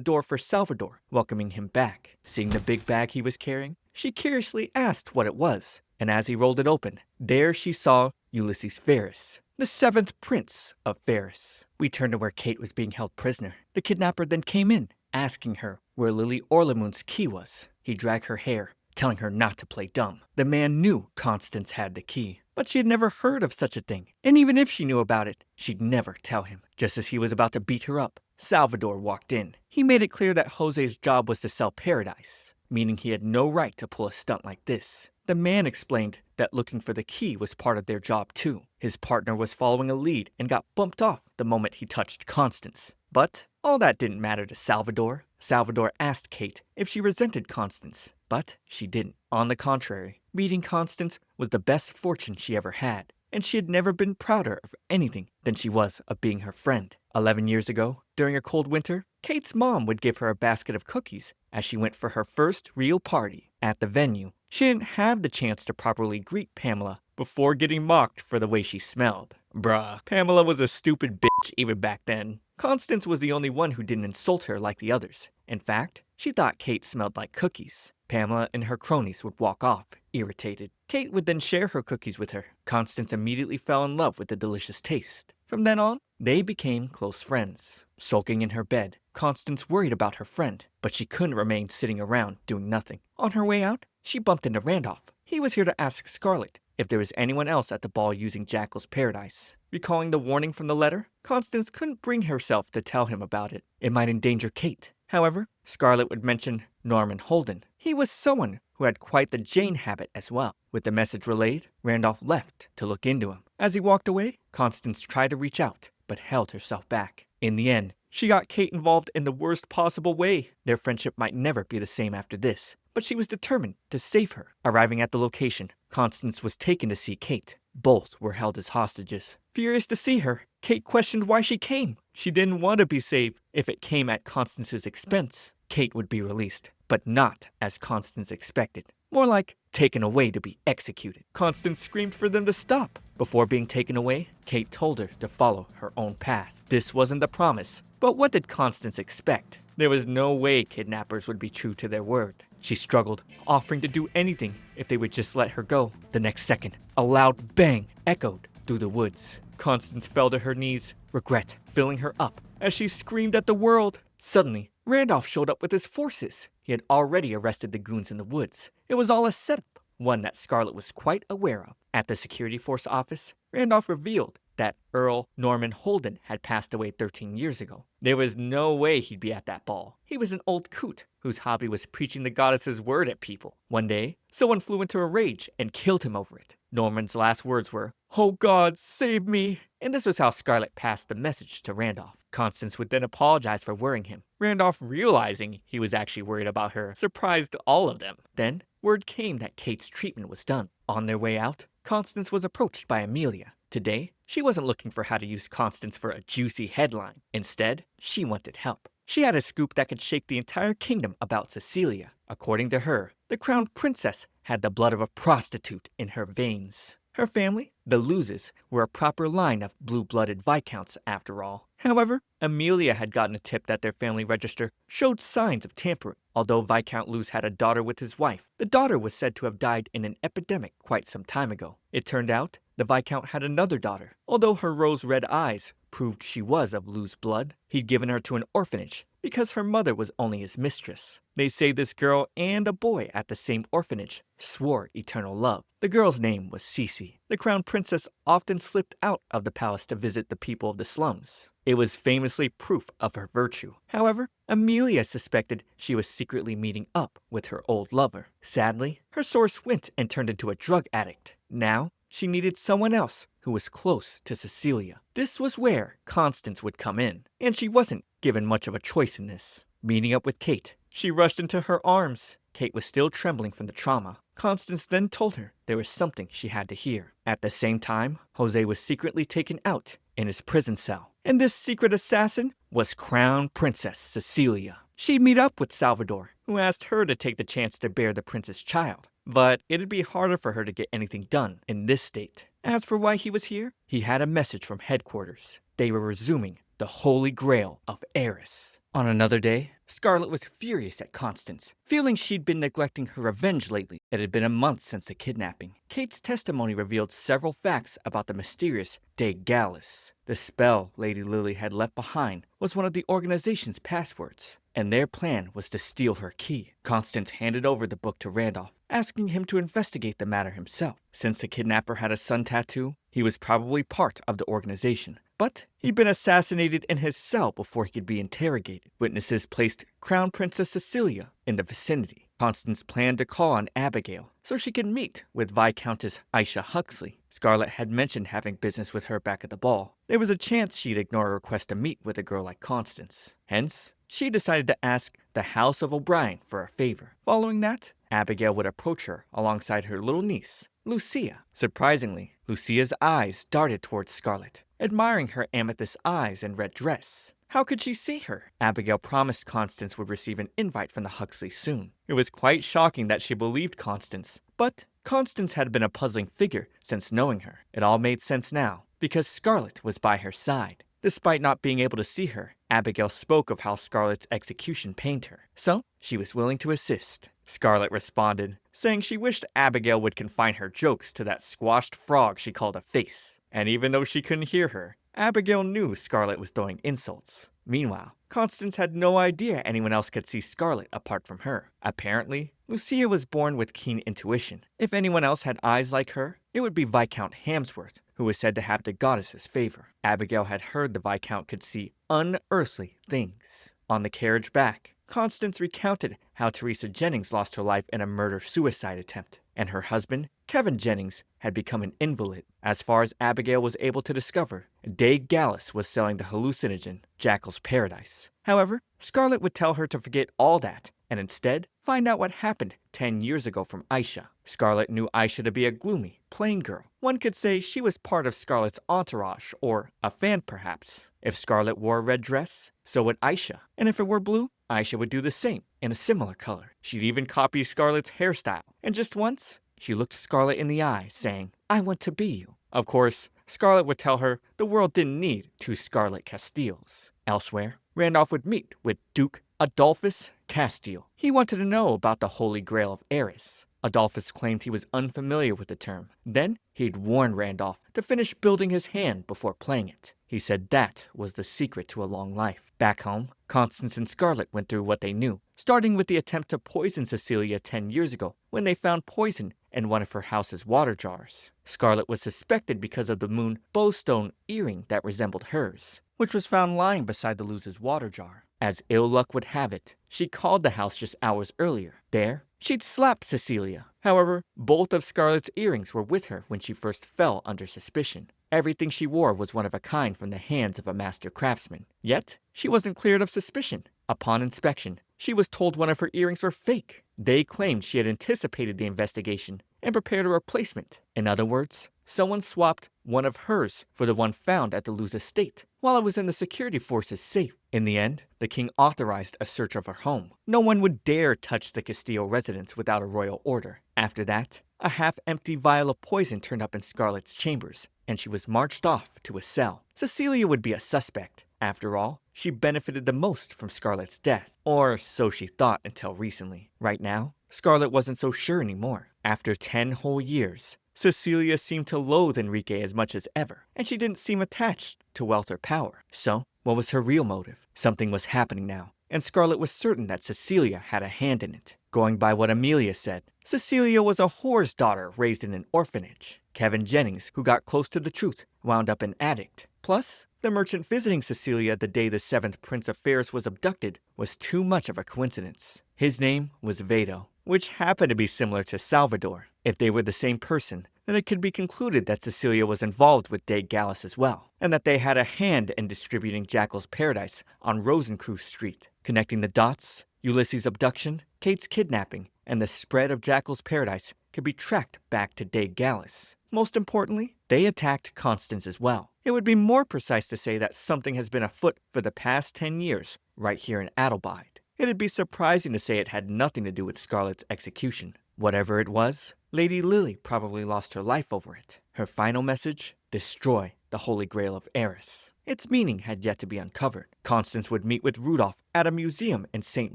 door for Salvador, welcoming him back. Seeing the big bag he was carrying, she curiously asked what it was, and as he rolled it open, there she saw Ulysses Ferris, the seventh prince of Ferris. We turned to where Kate was being held prisoner. The kidnapper then came in, asking her where Lily Orlamoon's key was. He dragged her hair, telling her not to play dumb. The man knew Constance had the key, but she had never heard of such a thing. And even if she knew about it, she'd never tell him. Just as he was about to beat her up, Salvador walked in. He made it clear that Jose's job was to sell paradise, meaning he had no right to pull a stunt like this. The man explained that looking for the key was part of their job too. His partner was following a lead and got bumped off the moment he touched Constance. But all that didn't matter to Salvador. Salvador asked Kate if she resented Constance, but she didn't. On the contrary, meeting Constance was the best fortune she ever had, and she had never been prouder of anything than she was of being her friend. 11 years ago, during a cold winter, Kate's mom would give her a basket of cookies as she went for her first real party. At the venue, she didn't have the chance to properly greet Pamela before getting mocked for the way she smelled. Bruh, Pamela was a stupid bitch even back then. Constance was the only one who didn't insult her like the others. In fact, she thought Kate smelled like cookies. Pamela and her cronies would walk off, irritated. Kate would then share her cookies with her. Constance immediately fell in love with the delicious taste. From then on, they became close friends. Sulking in her bed, Constance worried about her friend, but she couldn't remain sitting around doing nothing. On her way out, she bumped into Randolph. He was here to ask Scarlett if there was anyone else at the ball using Jackal's paradise. Recalling the warning from the letter, Constance couldn't bring herself to tell him about it. It might endanger Kate. However, Scarlett would mention Norman Holden. He was someone who had quite the Jane habit as well. With the message relayed, Randolph left to look into him. As he walked away, Constance tried to reach out, but held herself back. In the end, she got Kate involved in the worst possible way. Their friendship might never be the same after this, but she was determined to save her. Arriving at the location, Constance was taken to see Kate. Both were held as hostages. Furious to see her, Kate questioned why she came. She didn't want to be saved if it came at Constance's expense. Kate would be released, but not as Constance expected. More like taken away to be executed. Constance screamed for them to stop. Before being taken away, Kate told her to follow her own path. This wasn't the promise, but what did Constance expect? There was no way kidnappers would be true to their word. She struggled, offering to do anything if they would just let her go. The next second, a loud bang echoed through the woods. Constance fell to her knees, regret filling her up as she screamed at the world. Suddenly, Randolph showed up with his forces. He had already arrested the goons in the woods. It was all a setup, one that Scarlett was quite aware of. At the security force office, Randolph revealed that Earl Norman Holden had passed away 13 years ago. There was no way he'd be at that ball. He was an old coot whose hobby was preaching the goddess's word at people. One day, someone flew into a rage and killed him over it. Norman's last words were, "Oh God, save me!" And this was how Scarlet passed the message to Randolph. Constance would then apologize for worrying him. Randolph, realizing he was actually worried about her, surprised all of them. Then, word came that Kate's treatment was done. On their way out, Constance was approached by Amelia. Today, she wasn't looking for how to use Constance for a juicy headline. Instead, she wanted help. She had a scoop that could shake the entire kingdom about Cecilia. According to her, the crown princess had the blood of a prostitute in her veins. Her family, the Luzes, were a proper line of blue-blooded viscounts after all. However, Amelia had gotten a tip that their family register showed signs of tampering. Although Viscount Luz had a daughter with his wife, the daughter was said to have died in an epidemic quite some time ago. It turned out the Viscount had another daughter. Although her rose-red eyes proved she was of Luz blood, he'd given her to an orphanage because her mother was only his mistress. They say this girl and a boy at the same orphanage swore eternal love. The girl's name was Cece. The crown princess often slipped out of the palace to visit the people of the slums. It was famously proof of her virtue. However, Amelia suspected she was secretly meeting up with her old lover. Sadly, her source went and turned into a drug addict. Now, she needed someone else who was close to Cecilia. This was where Constance would come in, and she wasn't given much of a choice in this. Meeting up with Kate, she rushed into her arms. Kate was still trembling from the trauma. Constance then told her there was something she had to hear. At the same time, Jose was secretly taken out in his prison cell. And this secret assassin was Crown Princess Cecilia. She'd meet up with Salvador, who asked her to take the chance to bear the prince's child. But it'd be harder for her to get anything done in this state. As for why he was here, he had a message from headquarters. They were resuming the Holy Grail of Eris. On another day, Scarlet was furious at Constance, feeling she'd been neglecting her revenge lately. It had been a month since the kidnapping. Kate's testimony revealed several facts about the mysterious De Gallus. The spell Lady Lily had left behind was one of the organization's passwords, and their plan was to steal her key. Constance handed over the book to Randolph, asking him to investigate the matter himself. Since the kidnapper had a sun tattoo, he was probably part of the organization. But he'd been assassinated in his cell before he could be interrogated. Witnesses placed Crown Princess Cecilia in the vicinity. Constance planned to call on Abigail so she could meet with Viscountess Aisha Huxley. Scarlet had mentioned having business with her back at the ball. There was a chance she'd ignore a request to meet with a girl like Constance. Hence, she decided to ask the House of O'Brien for a favor. Following that, Abigail would approach her alongside her little niece, Lucia. Surprisingly, Lucia's eyes darted towards Scarlet, admiring her amethyst eyes and red dress. How could she see her? Abigail promised Constance would receive an invite from the Huxleys soon. It was quite shocking that she believed Constance, but Constance had been a puzzling figure since knowing her. It all made sense now, because Scarlet was by her side. Despite not being able to see her, Abigail spoke of how Scarlet's execution pained her, so she was willing to assist. Scarlet responded, saying she wished Abigail would confine her jokes to that squashed frog she called a face. And even though she couldn't hear her, Abigail knew Scarlet was throwing insults. Meanwhile, Constance had no idea anyone else could see Scarlet apart from her. Apparently, Lucia was born with keen intuition. If anyone else had eyes like her, it would be Viscount Hamsworth, who was said to have the goddess's favor. Abigail had heard the Viscount could see unearthly things. On the carriage back, Constance recounted how Teresa Jennings lost her life in a murder-suicide attempt, and her husband, Kevin Jennings, had become an invalid. As far as Abigail was able to discover, De Gallus was selling the hallucinogen Jackal's Paradise. However, Scarlet would tell her to forget all that, and instead find out what happened 10 years ago from Aisha. Scarlet knew Aisha to be a gloomy, plain girl. One could say she was part of Scarlet's entourage, or a fan perhaps. If Scarlet wore a red dress, so would Aisha. And if it were blue, Aisha would do the same, in a similar color. She'd even copy Scarlet's hairstyle. And just once, she looked Scarlet in the eye, saying, "I want to be you." Of course, Scarlet would tell her the world didn't need 2 Scarlet Castiles. Elsewhere, Randolph would meet with Duke Adolphus Castile. He wanted to know about the Holy Grail of Eris. Adolphus claimed he was unfamiliar with the term. Then, he'd warn Randolph to finish building his hand before playing it. He said that was the secret to a long life. Back home, Constance and Scarlet went through what they knew, starting with the attempt to poison Cecilia 10 years ago, when they found poison in one of her house's water jars. Scarlet was suspected because of the moon bowstone earring that resembled hers, which was found lying beside the loser's water jar. As ill luck would have it, she called the house just hours earlier. There, she'd slapped Cecilia. However, both of Scarlet's earrings were with her when she first fell under suspicion. Everything she wore was one of a kind from the hands of a master craftsman. Yet, she wasn't cleared of suspicion. Upon inspection, she was told one of her earrings were fake. They claimed she had anticipated the investigation and prepared a replacement. In other words, someone swapped one of hers for the one found at the loser's estate while it was in the security force's safe. In the end, the king authorized a search of her home. No one would dare touch the Castillo residence without a royal order. After that, a half-empty vial of poison turned up in Scarlet's chambers, and she was marched off to a cell. Cecilia would be a suspect. After all, she benefited the most from Scarlet's death, or so she thought until recently. Right now, Scarlet wasn't so sure anymore. After 10 whole years, Cecilia seemed to loathe Enrique as much as ever, and she didn't seem attached to wealth or power. So, what was her real motive? Something was happening now, and Scarlet was certain that Cecilia had a hand in it. Going by what Amelia said, Cecilia was a whore's daughter raised in an orphanage. Kevin Jennings, who got close to the truth, wound up an addict. Plus, the merchant visiting Cecilia the day the 7th Prince of Fairs was abducted was too much of a coincidence. His name was Vado, which happened to be similar to Salvador. If they were the same person, then it could be concluded that Cecilia was involved with De Gallus as well, and that they had a hand in distributing Jackal's Paradise on Rosencreutz Street. Connecting the dots, Ulysses' abduction, Kate's kidnapping, and the spread of Jackal's Paradise could be tracked back to De Gallus. Most importantly, they attacked Constance as well. It would be more precise to say that something has been afoot for the past 10 years, right here in Adelbide. It'd be surprising to say it had nothing to do with Scarlet's execution. Whatever it was, Lady Lily probably lost her life over it. Her final message? Destroy the Holy Grail of Eris. Its meaning had yet to be uncovered. Constance would meet with Rudolph at a museum in St.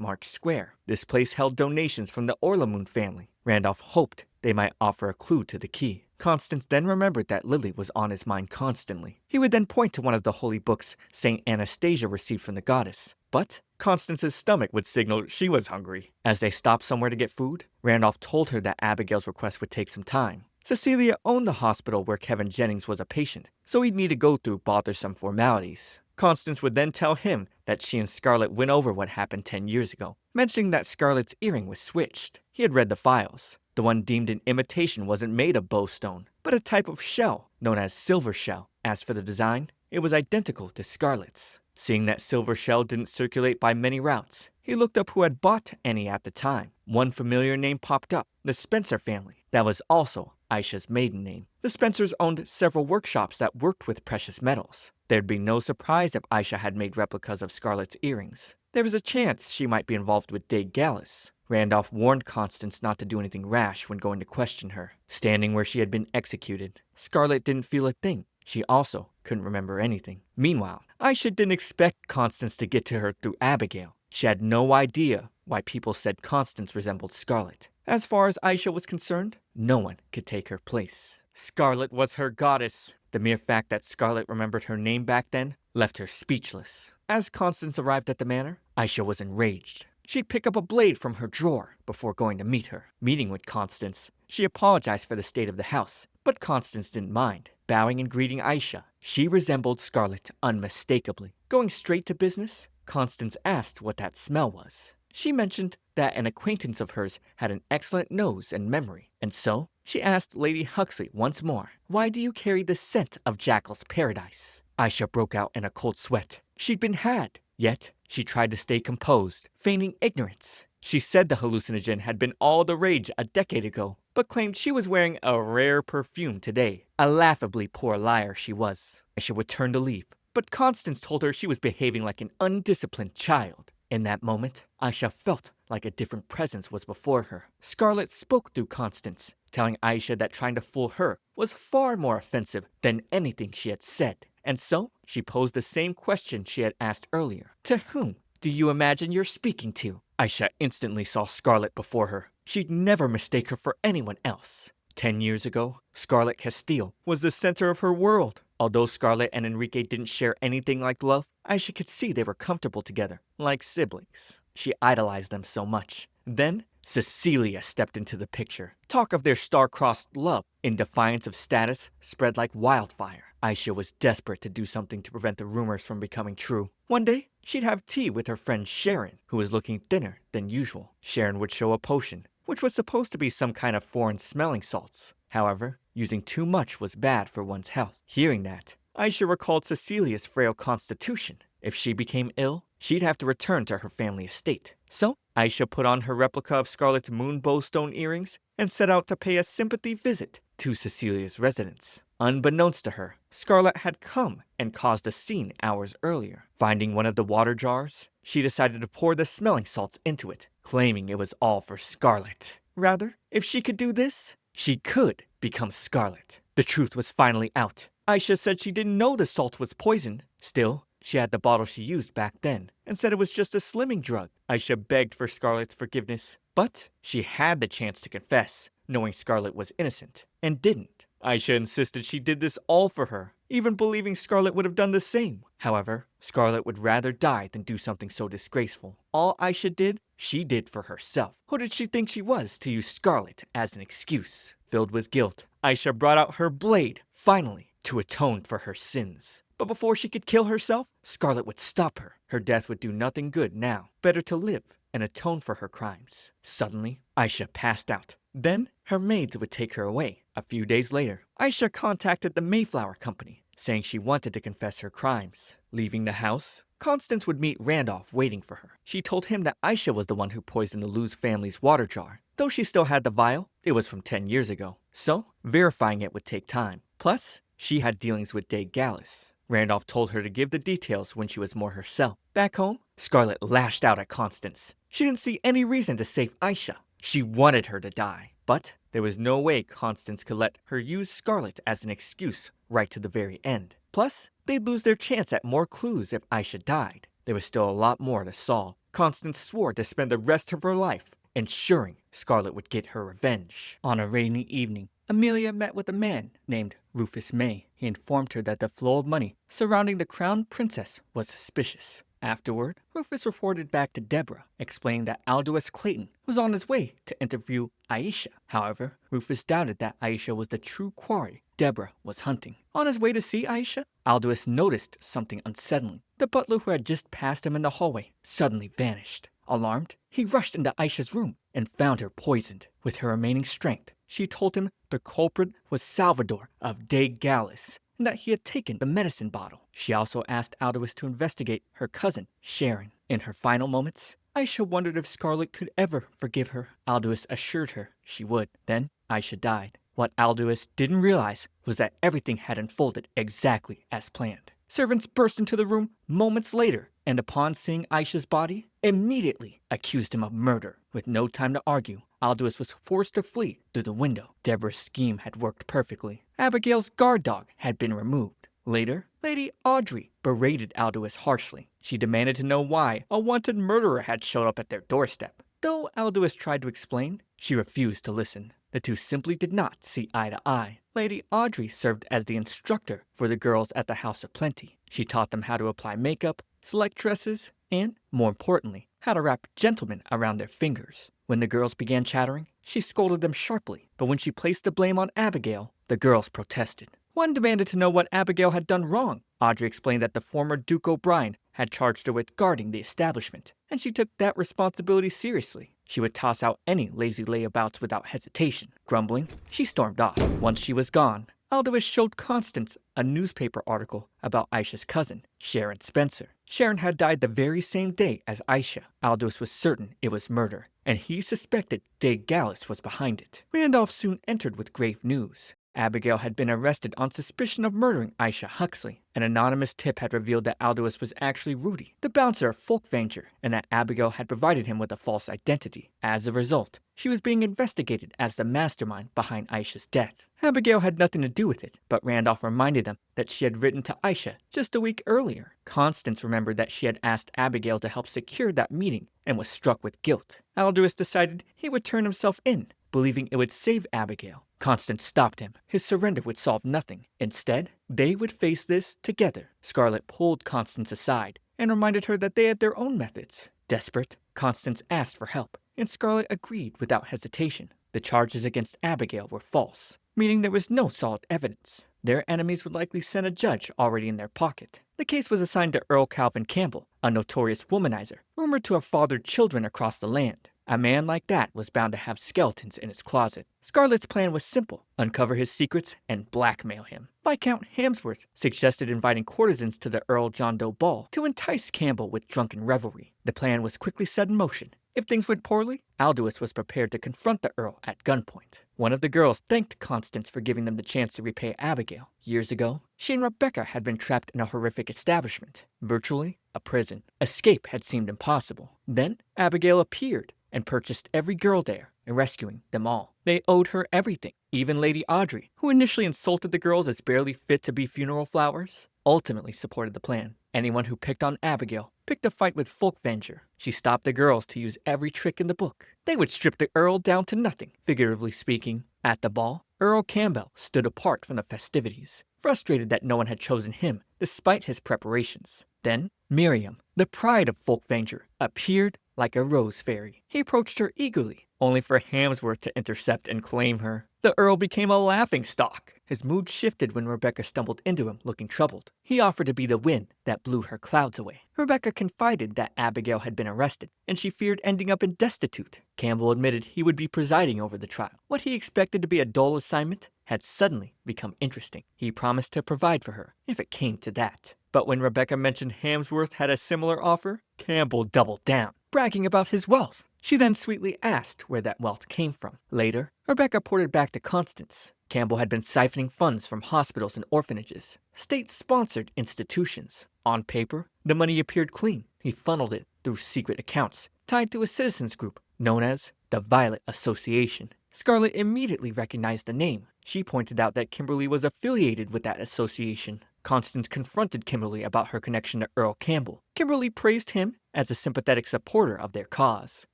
Mark's Square. This place held donations from the Orlamoon family. Randolph hoped they might offer a clue to the key. Constance then remembered that Lily was on his mind constantly. He would then point to one of the holy books St. Anastasia received from the goddess. But Constance's stomach would signal she was hungry. As they stopped somewhere to get food, Randolph told her that Abigail's request would take some time. Cecilia owned the hospital where Kevin Jennings was a patient, so he'd need to go through bothersome formalities. Constance would then tell him that she and Scarlet went over what happened 10 years ago, mentioning that Scarlet's earring was switched. He had read the files. The one deemed an imitation wasn't made of bowstone, but a type of shell known as silver shell. As for the design, it was identical to Scarlet's. Seeing that silver shell didn't circulate by many routes, he looked up who had bought any at the time. One familiar name popped up, the Spencer family. That was also Aisha's maiden name. The Spencers owned several workshops that worked with precious metals. There'd be no surprise if Aisha had made replicas of Scarlet's earrings. There was a chance she might be involved with De Gallus. Randolph warned Constance not to do anything rash when going to question her. Standing where she had been executed, Scarlet didn't feel a thing. She also couldn't remember anything. Meanwhile, Aisha didn't expect Constance to get to her through Abigail. She had no idea why people said Constance resembled Scarlet. As far as Aisha was concerned, no one could take her place. Scarlet was her goddess. The mere fact that Scarlet remembered her name back then left her speechless. As Constance arrived at the manor, Aisha was enraged. She'd pick up a blade from her drawer before going to meet her. Meeting with Constance, she apologized for the state of the house, but Constance didn't mind. Bowing and greeting Aisha, she resembled Scarlet unmistakably. Going straight to business, Constance asked what that smell was. She mentioned that an acquaintance of hers had an excellent nose and memory, and so she asked Lady Huxley once more, "Why do you carry the scent of Jackal's Paradise?" Aisha broke out in a cold sweat. She'd been had, yet she tried to stay composed, feigning ignorance. She said the hallucinogen had been all the rage a decade ago, but claimed she was wearing a rare perfume today. A laughably poor liar she was. Aisha would turn to leave, but Constance told her she was behaving like an undisciplined child. In that moment, Aisha felt like a different presence was before her. Scarlet spoke through Constance, telling Aisha that trying to fool her was far more offensive than anything she had said. And so, she posed the same question she had asked earlier. "To whom do you imagine you're speaking to?" Aisha instantly saw Scarlet before her. She'd never mistake her for anyone else. 10 years ago, Scarlet Castile was the center of her world. Although Scarlet and Enrique didn't share anything like love, Aisha could see they were comfortable together, like siblings. She idolized them so much. Then, Cecilia stepped into the picture. Talk of their star-crossed love in defiance of status spread like wildfire. Aisha was desperate to do something to prevent the rumors from becoming true. One day, she'd have tea with her friend Sharon, who was looking thinner than usual. Sharon would show a potion, which was supposed to be some kind of foreign smelling salts. However, using too much was bad for one's health. Hearing that, Aisha recalled Cecilia's frail constitution. If she became ill, she'd have to return to her family estate. So, Aisha put on her replica of Scarlet's moon bowstone earrings and set out to pay a sympathy visit to Cecilia's residence. Unbeknownst to her, Scarlet had come and caused a scene hours earlier. Finding one of the water jars, she decided to pour the smelling salts into it, claiming it was all for Scarlet. Rather, if she could do this, she could become Scarlet. The truth was finally out. Aisha said she didn't know the salt was poison. Still, she had the bottle she used back then and said it was just a slimming drug. Aisha begged for Scarlet's forgiveness, but she had the chance to confess, knowing Scarlet was innocent, and didn't. Aisha insisted she did this all for her, even believing Scarlet would have done the same. However, Scarlet would rather die than do something so disgraceful. All Aisha did, she did for herself. Who did she think she was to use Scarlet as an excuse? Filled with guilt, Aisha brought out her blade, finally, to atone for her sins. But before she could kill herself, Scarlet would stop her. Her death would do nothing good now. Better to live and atone for her crimes. Suddenly, Aisha passed out. Then, her maids would take her away. A few days later, Aisha contacted the Mayflower Company, saying she wanted to confess her crimes. Leaving the house, Constance would meet Randolph waiting for her. She told him that Aisha was the one who poisoned the Luz family's water jar. Though she still had the vial, it was from 10 years ago. So, verifying it would take time. Plus, she had dealings with Day Gallus. Randolph told her to give the details when she was more herself. Back home, Scarlet lashed out at Constance. She didn't see any reason to save Aisha. She wanted her to die. But there was no way Constance could let her use Scarlet as an excuse right to the very end. Plus, they'd lose their chance at more clues if Aisha died. There was still a lot more to solve. Constance swore to spend the rest of her life ensuring Scarlet would get her revenge. On a rainy evening, Amelia met with a man named Rufus May. He informed her that the flow of money surrounding the crown princess was suspicious. Afterward, Rufus reported back to Deborah, explaining that Aldous Clayton was on his way to interview Aisha. However, Rufus doubted that Aisha was the true quarry Deborah was hunting. On his way to see Aisha, Aldous noticed something unsettling. The butler who had just passed him in the hallway suddenly vanished. Alarmed, he rushed into Aisha's room and found her poisoned. With her remaining strength, she told him the culprit was Salvador of Day Gallus and that he had taken the medicine bottle. She also asked Aldous to investigate her cousin, Sharon. In her final moments, Aisha wondered if Scarlet could ever forgive her. Aldous assured her she would. Then, Aisha died. What Aldous didn't realize was that everything had unfolded exactly as planned. Servants burst into the room moments later, and upon seeing Aisha's body, immediately accused him of murder. With no time to argue, Aldous was forced to flee through the window. Deborah's scheme had worked perfectly. Abigail's guard dog had been removed. Later, Lady Audrey berated Aldous harshly. She demanded to know why a wanted murderer had showed up at their doorstep. Though Aldous tried to explain, she refused to listen. The two simply did not see eye to eye. Lady Audrey served as the instructor for the girls at the House of Plenty. She taught them how to apply makeup, select dresses, and, more importantly, how to wrap gentlemen around their fingers. When the girls began chattering, she scolded them sharply, but when she placed the blame on Abigail, the girls protested. One demanded to know what Abigail had done wrong. Audrey explained that the former Duke O'Brien had charged her with guarding the establishment, and she took that responsibility seriously. She would toss out any lazy layabouts without hesitation. Grumbling, she stormed off. Once she was gone, Aldous showed Constance a newspaper article about Aisha's cousin, Sharon Spencer. Sharon had died the very same day as Aisha. Aldous was certain it was murder, and he suspected Day Gallus was behind it. Randolph soon entered with grave news. Abigail had been arrested on suspicion of murdering Aisha Huxley. An anonymous tip had revealed that Aldous was actually Rudy, the bouncer of Folkvanger, and that Abigail had provided him with a false identity. As a result, she was being investigated as the mastermind behind Aisha's death. Abigail had nothing to do with it, but Randolph reminded them that she had written to Aisha just a week earlier. Constance remembered that she had asked Abigail to help secure that meeting and was struck with guilt. Aldous decided he would turn himself in, believing it would save Abigail. Constance stopped him. His surrender would solve nothing. Instead, they would face this together. Scarlet pulled Constance aside and reminded her that they had their own methods. Desperate, Constance asked for help. and Scarlet agreed without hesitation. The charges against Abigail were false, meaning there was no solid evidence. Their enemies would likely send a judge already in their pocket. The case was assigned to Earl Calvin Campbell, a notorious womanizer, rumored to have fathered children across the land. A man like that was bound to have skeletons in his closet. Scarlet's plan was simple: uncover his secrets and blackmail him. Viscount Hamsworth suggested inviting courtesans to the Earl John Doe ball to entice Campbell with drunken revelry. The plan was quickly set in motion. If things went poorly, Aldous was prepared to confront the Earl at gunpoint. One of the girls thanked Constance for giving them the chance to repay Abigail. Years ago, she and Rebecca had been trapped in a horrific establishment, virtually a prison. Escape had seemed impossible. Then, Abigail appeared and purchased every girl there, rescuing them all. They owed her everything. Even Lady Audrey, who initially insulted the girls as barely fit to be funeral flowers, ultimately supported the plan. Anyone who picked on Abigail picked a fight with Folkvanger. She stopped the girls to use every trick in the book. They would strip the Earl down to nothing, figuratively speaking. At the ball, Earl Campbell stood apart from the festivities, frustrated that no one had chosen him despite his preparations. Then, Miriam, the pride of Folkvanger, appeared like a rose fairy. He approached her eagerly, only for Hamsworth to intercept and claim her. The Earl became a laughingstock. His mood shifted when Rebecca stumbled into him looking troubled. He offered to be the wind that blew her clouds away. Rebecca confided that Abigail had been arrested, and she feared ending up in destitute. Campbell admitted he would be presiding over the trial. What he expected to be a dull assignment had suddenly become interesting. He promised to provide for her, if it came to that. But when Rebecca mentioned Hamsworth had a similar offer, Campbell doubled down, bragging about his wealth. She then sweetly asked where that wealth came from. Later, Rebecca reported back to Constance. Campbell had been siphoning funds from hospitals and orphanages, state-sponsored institutions. On paper, the money appeared clean. He funneled it through secret accounts tied to a citizens group known as the Violet Association. Scarlet immediately recognized the name. She pointed out that Kimberly was affiliated with that association. Constance confronted Kimberly about her connection to Earl Campbell. Kimberly praised him as a sympathetic supporter of their cause.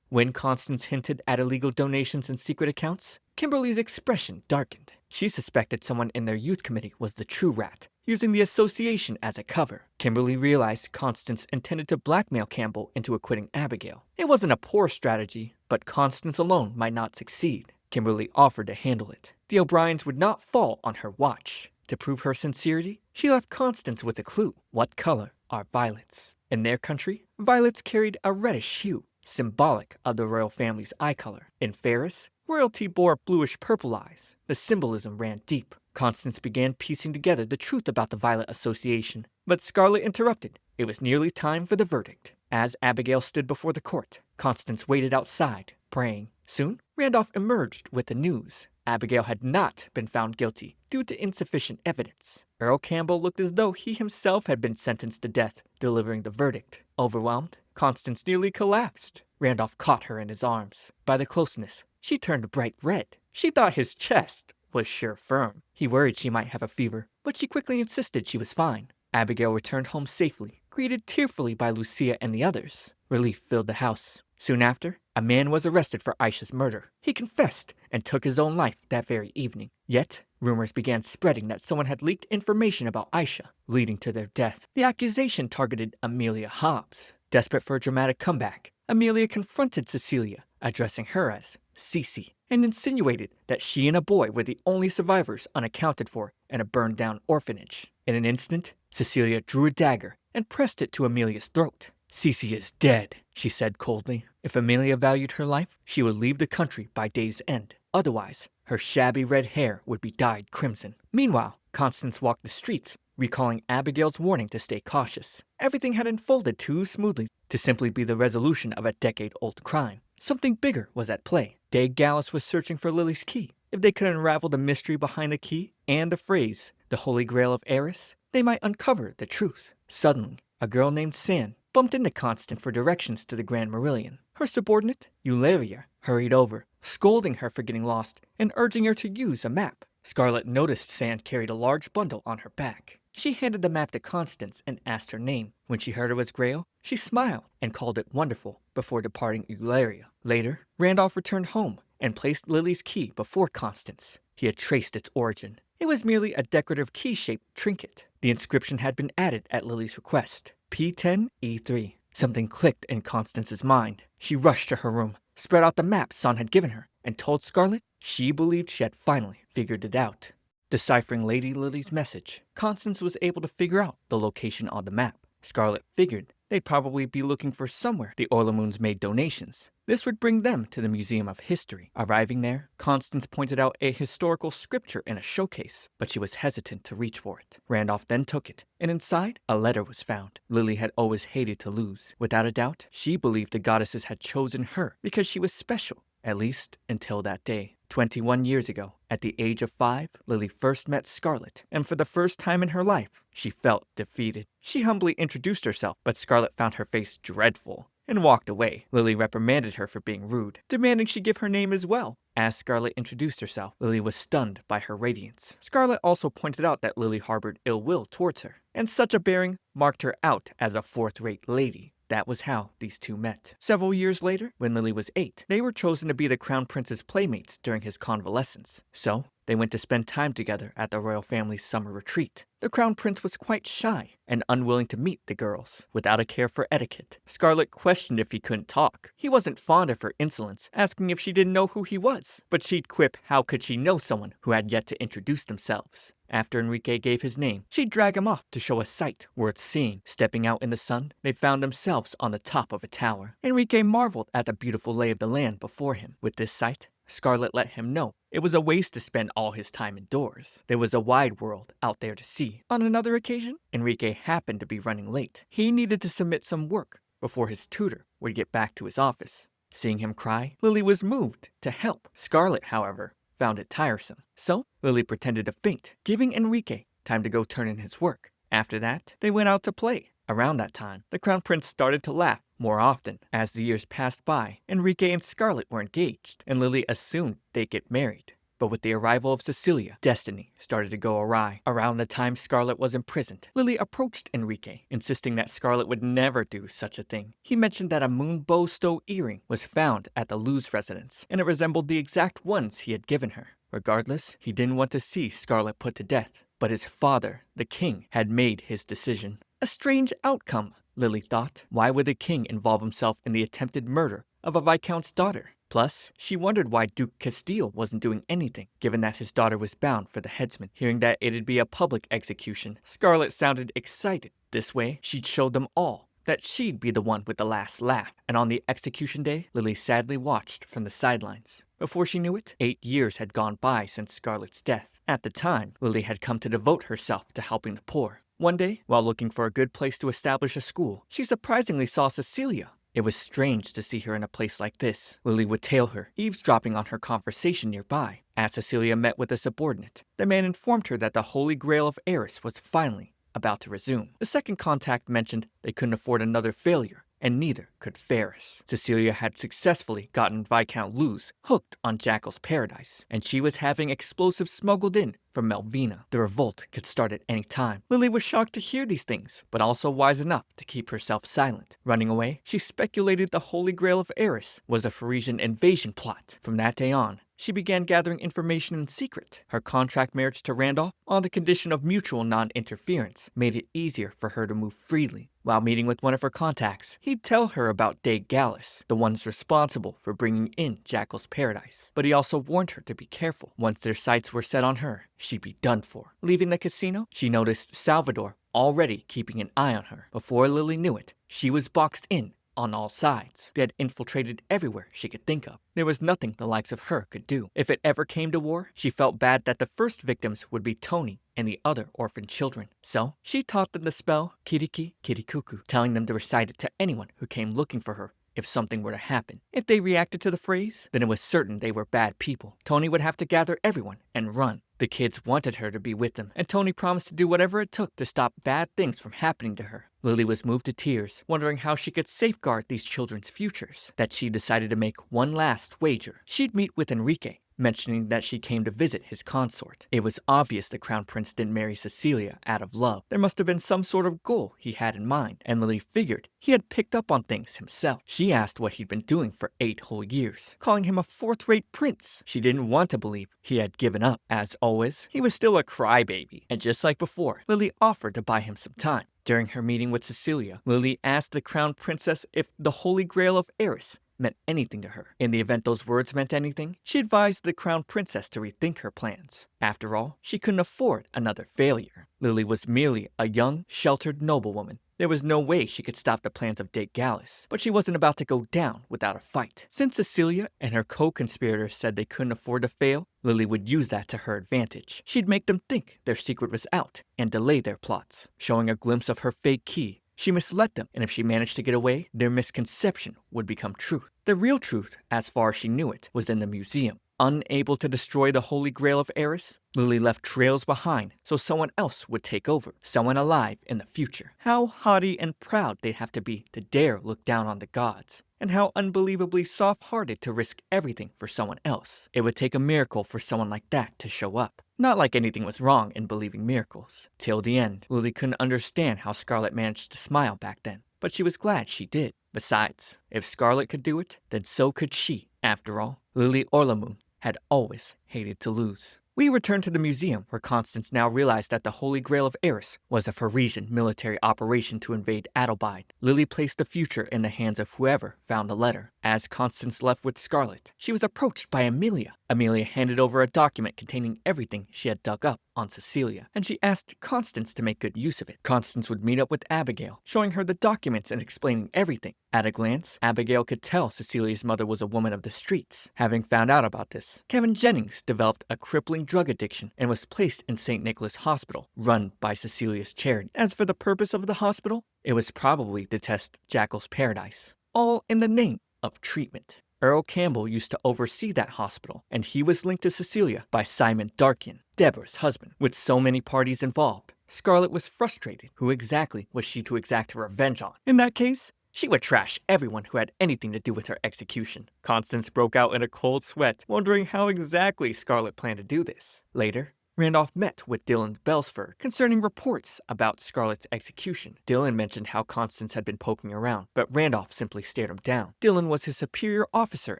When Constance hinted at illegal donations and secret accounts, Kimberly's expression darkened. She suspected someone in their youth committee was the true rat, using the association as a cover. Kimberly realized Constance intended to blackmail Campbell into acquitting Abigail. It wasn't a poor strategy, but Constance alone might not succeed. Kimberly offered to handle it. The O'Briens would not fall on her watch. To prove her sincerity, she left Constance with a clue. What color are violets? In their country, violets carried a reddish hue, symbolic of the royal family's eye color. In Ferris, royalty bore bluish-purple eyes. The symbolism ran deep. Constance began piecing together the truth about the Violet Association, but Scarlet interrupted. It was nearly time for the verdict. As Abigail stood before the court, Constance waited outside, praying. Soon, Randolph emerged with the news. Abigail had not been found guilty due to insufficient evidence. Earl Campbell looked as though he himself had been sentenced to death, delivering the verdict. Overwhelmed, Constance nearly collapsed. Randolph caught her in his arms. By the closeness, she turned bright red. She thought his chest was sure firm. He worried she might have a fever, but she quickly insisted she was fine. Abigail returned home safely, greeted tearfully by Lucia and the others. Relief filled the house. Soon after, a man was arrested for Aisha's murder. He confessed and took his own life that very evening. Yet, rumors began spreading that someone had leaked information about Aisha, leading to their death. The accusation targeted Amelia Hobbs. Desperate for a dramatic comeback, Amelia confronted Cecilia, addressing her as Cece, and insinuated that she and a boy were the only survivors unaccounted for in a burned-down orphanage. In an instant, Cecilia drew a dagger and pressed it to Amelia's throat. Cece is dead, she said coldly. If Amelia valued her life, she would leave the country by day's end. Otherwise, her shabby red hair would be dyed crimson. Meanwhile, Constance walked the streets, recalling Abigail's warning to stay cautious. Everything had unfolded too smoothly to simply be the resolution of a decade-old crime. Something bigger was at play. Dave Gallus was searching for Lily's key. If they could unravel the mystery behind the key and the phrase, the Holy Grail of Eris, they might uncover the truth. Suddenly, a girl named San bumped into Constance for directions to the Grand Merillion. Her subordinate, Eularia, hurried over, scolding her for getting lost and urging her to use a map. Scarlet noticed San carried a large bundle on her back. She handed the map to Constance and asked her name. When she heard it was Grail, she smiled and called it wonderful before departing Eularia. Later, Randolph returned home and placed Lily's key before Constance. He had traced its origin. It was merely a decorative key-shaped trinket. The inscription had been added at Lily's request. P10E3. Something clicked in Constance's mind. She rushed to her room, spread out the map Son had given her, and told Scarlet she believed she had finally figured it out. Deciphering Lady Lily's message, Constance was able to figure out the location on the map. Scarlet figured they'd probably be looking for somewhere the Orlamoons made donations. This would bring them to the Museum of History. Arriving there, Constance pointed out a historical scripture in a showcase, but she was hesitant to reach for it. Randolph then took it, and inside, a letter was found. Lily had always hated to lose. Without a doubt, she believed the goddesses had chosen her because she was special, at least until that day. 21 years ago, at the age of 5, Lily first met Scarlet, and for the first time in her life, she felt defeated. She humbly introduced herself, but Scarlet found her face dreadful and walked away. Lily reprimanded her for being rude, demanding she give her name as well. As Scarlet introduced herself, Lily was stunned by her radiance. Scarlet also pointed out that Lily harbored ill will towards her, and such a bearing marked her out as a fourth-rate lady. That was how these two met. Several years later, when Lily was 8, they were chosen to be the Crown Prince's playmates during his convalescence. So, they went to spend time together at the royal family's summer retreat. The Crown Prince was quite shy and unwilling to meet the girls, without a care for etiquette. Scarlet questioned if he couldn't talk. He wasn't fond of her insolence, asking if she didn't know who he was. But she'd quip how could she know someone who had yet to introduce themselves. After Enrique gave his name, she'd drag him off to show a sight worth seeing. Stepping out in the sun, they found themselves on the top of a tower. Enrique marveled at the beautiful lay of the land before him. With this sight, Scarlet let him know it was a waste to spend all his time indoors. There was a wide world out there to see. On another occasion, Enrique happened to be running late. He needed to submit some work before his tutor would get back to his office. Seeing him cry, Lily was moved to help. Scarlet, however, found it tiresome. So, Lily pretended to faint, giving Enrique time to go turn in his work. After that, they went out to play. Around that time, the Crown Prince started to laugh more often. As the years passed by, Enrique and Scarlet were engaged, and Lily assumed they'd get married. But with the arrival of Cecilia, destiny started to go awry. Around the time Scarlet was imprisoned, Lily approached Enrique, insisting that Scarlet would never do such a thing. He mentioned that a moon bow stow earring was found at the Luz residence, and it resembled the exact ones he had given her. Regardless, he didn't want to see Scarlet put to death, but his father, the king, had made his decision. A strange outcome, Lily thought. Why would the king involve himself in the attempted murder of a viscount's daughter? Plus, she wondered why Duke Castile wasn't doing anything, given that his daughter was bound for the headsman. Hearing that it'd be a public execution, Scarlet sounded excited. This way, she'd show them all that she'd be the one with the last laugh. And on the execution day, Lily sadly watched from the sidelines. Before she knew it, 8 years had gone by since Scarlet's death. At the time, Lily had come to devote herself to helping the poor. One day, while looking for a good place to establish a school, she surprisingly saw Cecilia. It was strange to see her in a place like this. Lily would tail her, eavesdropping on her conversation nearby. As Cecilia met with a subordinate, the man informed her that the Holy Grail of Eris was finally about to resume. The second contact mentioned they couldn't afford another failure, and neither could Ferris. Cecilia had successfully gotten Viscount Luz hooked on Jackal's Paradise, and she was having explosives smuggled in from Melvina. The revolt could start at any time. Lily was shocked to hear these things, but also wise enough to keep herself silent. Running away, she speculated the Holy Grail of Eris was a Parisian invasion plot. From that day on, she began gathering information in secret. Her contract marriage to Randolph, on the condition of mutual non-interference, made it easier for her to move freely. While meeting with one of her contacts, he'd tell her about De Gallus, the ones responsible for bringing in Jackal's Paradise. But he also warned her to be careful. Once their sights were set on her, she'd be done for. Leaving the casino, she noticed Salvador already keeping an eye on her. Before Lily knew it, she was boxed in on all sides. They had infiltrated everywhere she could think of. There was nothing the likes of her could do. If it ever came to war, she felt bad that the first victims would be Tony and the other orphan children. So, she taught them the spell Kiriki Kirikuku, telling them to recite it to anyone who came looking for her if something were to happen. If they reacted to the phrase, then it was certain they were bad people. Tony would have to gather everyone and run. The kids wanted her to be with them, and Tony promised to do whatever it took to stop bad things from happening to her. Lily was moved to tears, wondering how she could safeguard these children's futures. That she decided to make one last wager. She'd meet with Enrique, mentioning that she came to visit his consort. It was obvious the crown prince didn't marry Cecilia out of love. There must have been some sort of goal he had in mind, and Lily figured he had picked up on things himself. She asked what he'd been doing for 8 whole years, calling him a fourth-rate prince. She didn't want to believe he had given up. As always, he was still a crybaby, and just like before, Lily offered to buy him some time. During her meeting with Cecilia, Lily asked the crown princess if the Holy Grail of Eris meant anything to her. In the event those words meant anything, she advised the crown princess to rethink her plans. After all, she couldn't afford another failure. Lily was merely a young, sheltered noblewoman. There was no way she could stop the plans of Date Gallus, but she wasn't about to go down without a fight. Since Cecilia and her co-conspirators said they couldn't afford to fail, Lily would use that to her advantage. She'd make them think their secret was out and delay their plots. Showing a glimpse of her fake key, she misled them, and if she managed to get away, their misconception would become truth. The real truth, as far as she knew it, was in the museum. Unable to destroy the Holy Grail of Eris, Lily left trails behind so someone else would take over, someone alive in the future. How haughty and proud they'd have to be to dare look down on the gods, and how unbelievably soft-hearted to risk everything for someone else. It would take a miracle for someone like that to show up. Not like anything was wrong in believing miracles. Till the end, Lily couldn't understand how Scarlet managed to smile back then, but she was glad she did. Besides, if Scarlet could do it, then so could she. After all, Lily Orlamoon had always hated to lose. We return to the museum, where Constance now realized that the Holy Grail of Eris was a Parisian military operation to invade Adelbide. Lily placed the future in the hands of whoever found the letter. As Constance left with Scarlet, she was approached by Amelia. Amelia handed over a document containing everything she had dug up on Cecilia, and she asked Constance to make good use of it. Constance would meet up with Abigail, showing her the documents and explaining everything. At a glance, Abigail could tell Cecilia's mother was a woman of the streets. Having found out about this, Kevin Jennings developed a crippling drug addiction and was placed in St. Nicholas Hospital, run by Cecilia's charity. As for the purpose of the hospital, it was probably to test Jackal's Paradise, all in the name of treatment. Earl Campbell used to oversee that hospital, and he was linked to Cecilia by Simon Darkian, Deborah's husband. With so many parties involved, Scarlet was frustrated. Who exactly was she to exact her revenge on? In that case, she would trash everyone who had anything to do with her execution. Constance broke out in a cold sweat, wondering how exactly Scarlet planned to do this. Later, Randolph met with Dylan Belsford concerning reports about Scarlet's execution. Dylan mentioned how Constance had been poking around, but Randolph simply stared him down. Dylan was his superior officer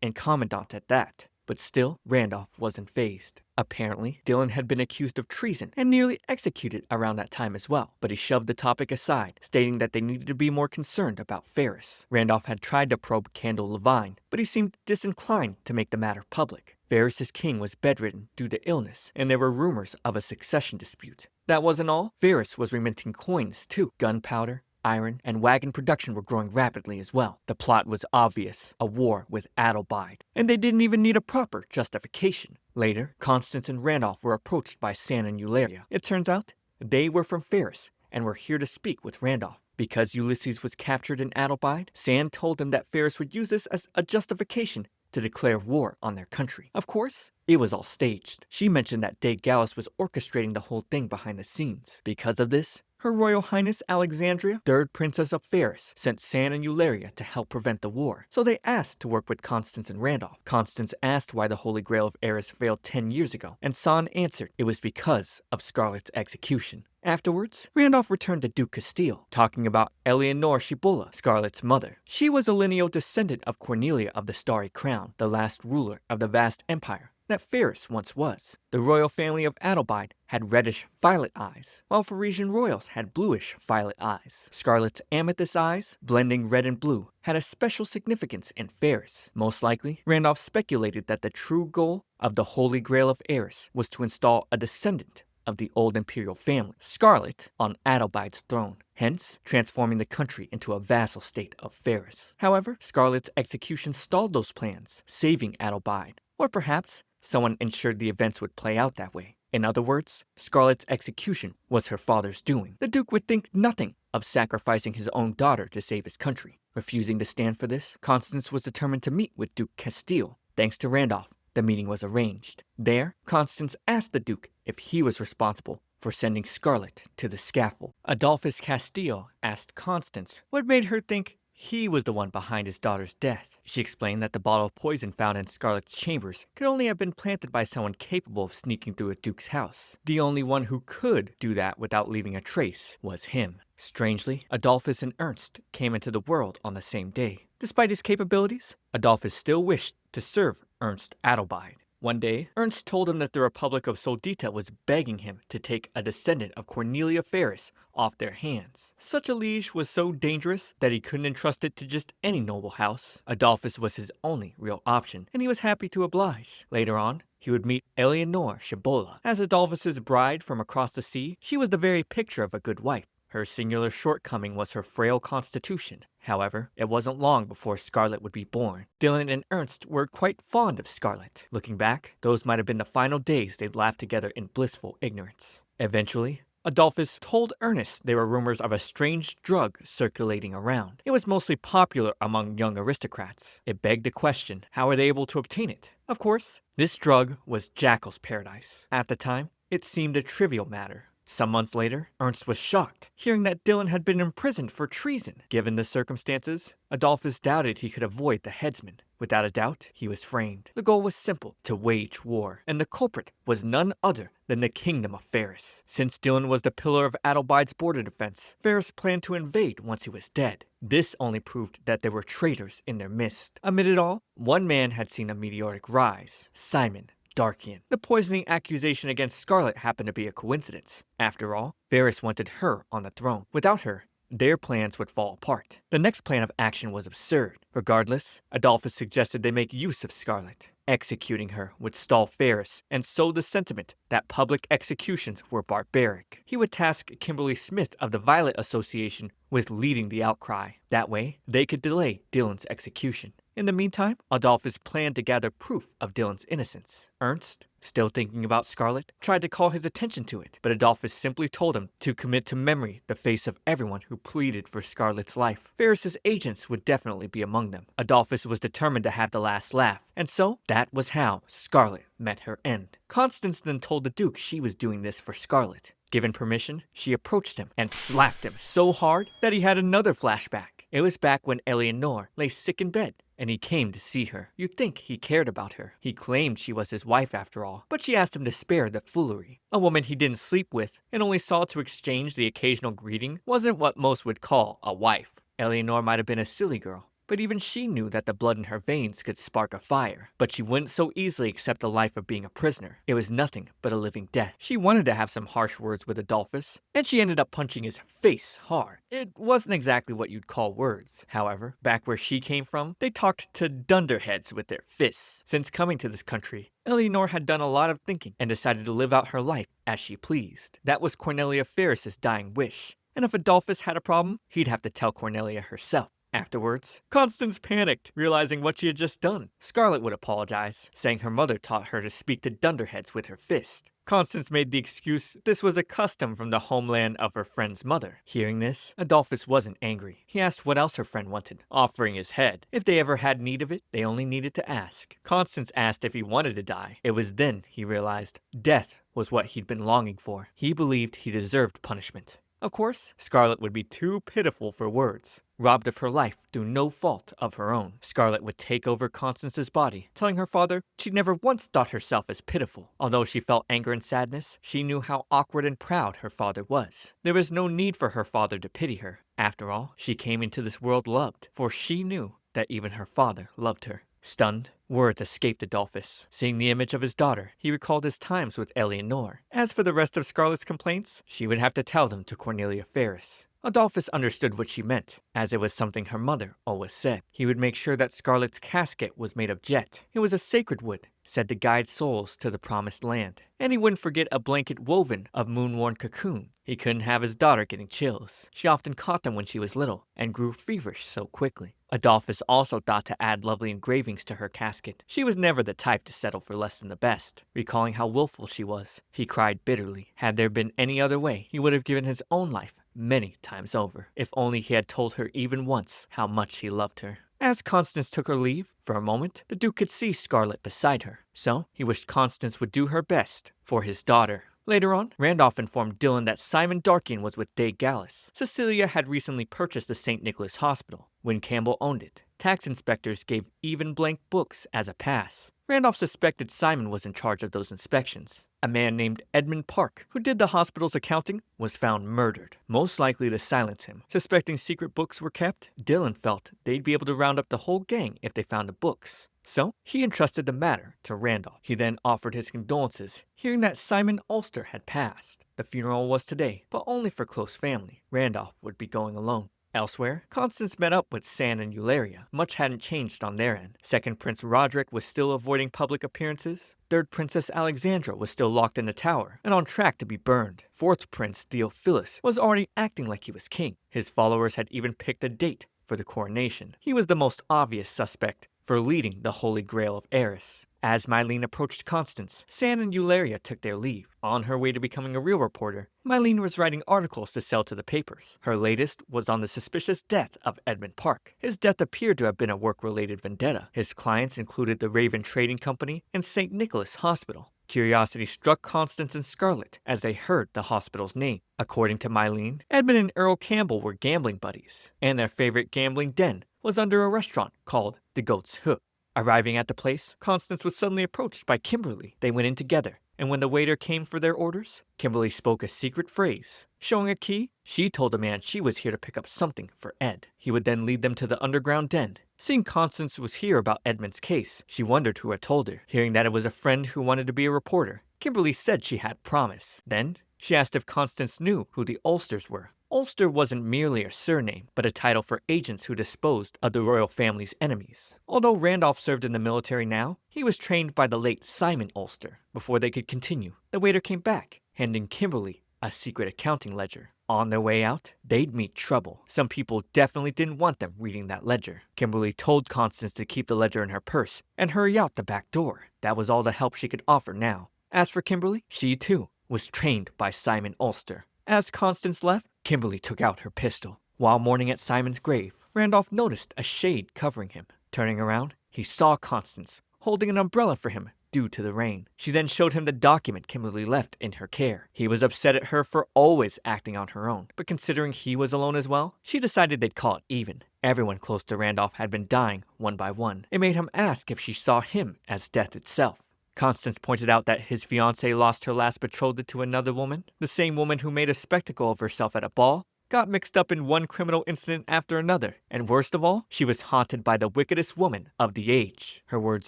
and commandant at that. But still, Randolph wasn't fazed. Apparently, Dylan had been accused of treason and nearly executed around that time as well, but he shoved the topic aside, stating that they needed to be more concerned about Ferris. Randolph had tried to probe Candle Levine, but he seemed disinclined to make the matter public. Ferris's king was bedridden due to illness, and there were rumors of a succession dispute. That wasn't all. Ferris was reminting coins too. Gunpowder, iron, and wagon production were growing rapidly as well. The plot was obvious, a war with Adelbide, and they didn't even need a proper justification. Later, Constance and Randolph were approached by San and Eulalia. It turns out, they were from Ferris, and were here to speak with Randolph. Because Ulysses was captured in Adelbide, San told him that Ferris would use this as a justification to declare war on their country. Of course, it was all staged. She mentioned that Date Gallus was orchestrating the whole thing behind the scenes. Because of this, Her Royal Highness Alexandria, 3rd Princess of Ferris, sent San and Eulalia to help prevent the war, so they asked to work with Constance and Randolph. Constance asked why the Holy Grail of Eris failed 10 years ago, and San answered it was because of Scarlet's execution. Afterwards, Randolph returned to Duke Castile, talking about Eleanor Cibola, Scarlet's mother. She was a lineal descendant of Cornelia of the Starry Crown, the last ruler of the vast empire that Ferris once was. The royal family of Adelbide had reddish-violet eyes, while Parisian royals had bluish-violet eyes. Scarlet's amethyst eyes, blending red and blue, had a special significance in Ferris. Most likely, Randolph speculated that the true goal of the Holy Grail of Eris was to install a descendant of the old imperial family, Scarlet, on Adelbide's throne, hence transforming the country into a vassal state of Ferris. However, Scarlet's execution stalled those plans, saving Adelbide. Or perhaps someone ensured the events would play out that way. In other words, Scarlet's execution was her father's doing. The Duke would think nothing of sacrificing his own daughter to save his country. Refusing to stand for this, Constance was determined to meet with Duke Castile. Thanks to Randolph, the meeting was arranged. There, Constance asked the Duke if he was responsible for sending Scarlet to the scaffold. Adolphus Castile asked Constance what made her think he was the one behind his daughter's death. She explained that the bottle of poison found in Scarlet's chambers could only have been planted by someone capable of sneaking through a duke's house. The only one who could do that without leaving a trace was him. Strangely, Adolphus and Ernst came into the world on the same day. Despite his capabilities, Adolphus still wished to serve Ernst Adelheid. One day, Ernst told him that the Republic of Soldita was begging him to take a descendant of Cornelia Ferris off their hands. Such a liege was so dangerous that he couldn't entrust it to just any noble house. Adolphus was his only real option, and he was happy to oblige. Later on, he would meet Eleanor Shibola. As Adolphus's bride from across the sea, she was the very picture of a good wife. Her singular shortcoming was her frail constitution. However, it wasn't long before Scarlet would be born. Dylan and Ernst were quite fond of Scarlet. Looking back, those might have been the final days they'd laughed together in blissful ignorance. Eventually, Adolphus told Ernest there were rumors of a strange drug circulating around. It was mostly popular among young aristocrats. It begged the question, how were they able to obtain it? Of course, this drug was Jackal's Paradise. At the time, it seemed a trivial matter. Some months later, Ernst was shocked, hearing that Dylan had been imprisoned for treason. Given the circumstances, Adolphus doubted he could avoid the headsman. Without a doubt, he was framed. The goal was simple, to wage war, and the culprit was none other than the kingdom of Ferris. Since Dylan was the pillar of Adelheid's border defense, Ferris planned to invade once he was dead. This only proved that there were traitors in their midst. Amid it all, one man had seen a meteoric rise, Simon Darkian. The poisoning accusation against Scarlet happened to be a coincidence. After all, Ferris wanted her on the throne. Without her, their plans would fall apart. The next plan of action was absurd. Regardless, Adolphus suggested they make use of Scarlet. Executing her would stall Ferris and sow the sentiment that public executions were barbaric. He would task Kimberly Smith of the Violet Association with leading the outcry. That way, they could delay Dylan's execution. In the meantime, Adolphus planned to gather proof of Dylan's innocence. Ernst, still thinking about Scarlet, tried to call his attention to it, but Adolphus simply told him to commit to memory the face of everyone who pleaded for Scarlet's life. Ferris's agents would definitely be among them. Adolphus was determined to have the last laugh, and so that was how Scarlet met her end. Constance then told the Duke she was doing this for Scarlet. Given permission, she approached him and slapped him so hard that he had another flashback. It was back when Eleanor lay sick in bed, and he came to see her. You'd think he cared about her. He claimed she was his wife after all, but she asked him to spare the foolery. A woman he didn't sleep with and only saw to exchange the occasional greeting wasn't what most would call a wife. Eleanor might have been a silly girl, but even she knew that the blood in her veins could spark a fire. But she wouldn't so easily accept the life of being a prisoner. It was nothing but a living death. She wanted to have some harsh words with Adolphus, and she ended up punching his face hard. It wasn't exactly what you'd call words. However, back where she came from, they talked to dunderheads with their fists. Since coming to this country, Eleanor had done a lot of thinking and decided to live out her life as she pleased. That was Cornelia Ferris's dying wish. And if Adolphus had a problem, he'd have to tell Cornelia herself. Afterwards, Constance panicked, realizing what she had just done. Scarlet would apologize, saying her mother taught her to speak to dunderheads with her fist. Constance made the excuse this was a custom from the homeland of her friend's mother. Hearing this, Adolphus wasn't angry. He asked what else her friend wanted, offering his head. If they ever had need of it, they only needed to ask. Constance asked if he wanted to die. It was then he realized death was what he'd been longing for. He believed he deserved punishment. Of course, Scarlet would be too pitiful for words. Robbed of her life through no fault of her own, Scarlet would take over Constance's body, telling her father she'd never once thought herself as pitiful. Although she felt anger and sadness, she knew how awkward and proud her father was. There was no need for her father to pity her. After all, she came into this world loved, for she knew that even her father loved her. Stunned, words escaped Adolphus. Seeing the image of his daughter, he recalled his times with Eleanor. As for the rest of Scarlet's complaints, she would have to tell them to Cornelia Ferris. Adolphus understood what she meant, as it was something her mother always said. He would make sure that Scarlet's casket was made of jet. It was a sacred wood, said to guide souls to the promised land. And he wouldn't forget a blanket woven of moon-worn cocoon. He couldn't have his daughter getting chills. She often caught them when she was little, and grew feverish so quickly. Adolphus also thought to add lovely engravings to her casket. She was never the type to settle for less than the best. Recalling how willful she was, he cried bitterly. Had there been any other way, he would have given his own life many times over. If only he had told her even once how much he loved her. As Constance took her leave, for a moment, the Duke could see Scarlet beside her. So, he wished Constance would do her best for his daughter. Later on, Randolph informed Dylan that Simon Darkian was with Day Gallus. Cecilia had recently purchased the St. Nicholas Hospital. when Campbell owned it. Tax inspectors gave even blank books as a pass. Randolph suspected Simon was in charge of those inspections. A man named Edmund Park, who did the hospital's accounting, was found murdered, most likely to silence him. Suspecting secret books were kept, Dylan felt they'd be able to round up the whole gang if they found the books. So, he entrusted the matter to Randolph. He then offered his condolences, hearing that Simon Ulster had passed. The funeral was today, but only for close family. Randolph would be going alone. Elsewhere, Constance met up with San and Eulalia. Much hadn't changed on their end. Second Prince Roderick was still avoiding public appearances. Third Princess Alexandra was still locked in the tower and on track to be burned. Fourth Prince Theophilus was already acting like he was king. His followers had even picked a date for the coronation. He was the most obvious suspect for leading the Holy Grail of Eris. As Mylene approached Constance, San and Eulalia took their leave. On her way to becoming a real reporter, Mylene was writing articles to sell to the papers. Her latest was on the suspicious death of Edmund Park. His death appeared to have been a work-related vendetta. His clients included the Raven Trading Company and St. Nicholas Hospital. Curiosity struck Constance and Scarlett as they heard the hospital's name. According to Mylene, Edmund and Earl Campbell were gambling buddies, and their favorite gambling den was under a restaurant called the Goat's Hoof. Arriving at the place, Constance was suddenly approached by Kimberly. They went in together, and when the waiter came for their orders, Kimberly spoke a secret phrase. Showing a key, she told the man she was here to pick up something for Ed. He would then lead them to the underground den. Seeing Constance was here about Edmund's case, she wondered who had told her. Hearing that it was a friend who wanted to be a reporter, Kimberly said she had promise. Then, she asked if Constance knew who the Ulsters were. Ulster wasn't merely a surname, but a title for agents who disposed of the royal family's enemies. Although Randolph served in the military now, he was trained by the late Simon Ulster. Before they could continue, the waiter came back, handing Kimberly a secret accounting ledger. On their way out, they'd meet trouble. Some people definitely didn't want them reading that ledger. Kimberly told Constance to keep the ledger in her purse and hurry out the back door. That was all the help she could offer now. As for Kimberly, she too was trained by Simon Ulster. As Constance left, Kimberly took out her pistol. While mourning at Simon's grave, Randolph noticed a shade covering him. Turning around, he saw Constance holding an umbrella for him due to the rain. She then showed him the document Kimberly left in her care. He was upset at her for always acting on her own, but considering he was alone as well, she decided they'd call it even. Everyone close to Randolph had been dying one by one. It made him ask if she saw him as death itself. Constance pointed out that his fiancée lost her last betrothed to another woman, the same woman who made a spectacle of herself at a ball, got mixed up in one criminal incident after another, and worst of all, she was haunted by the wickedest woman of the age. Her words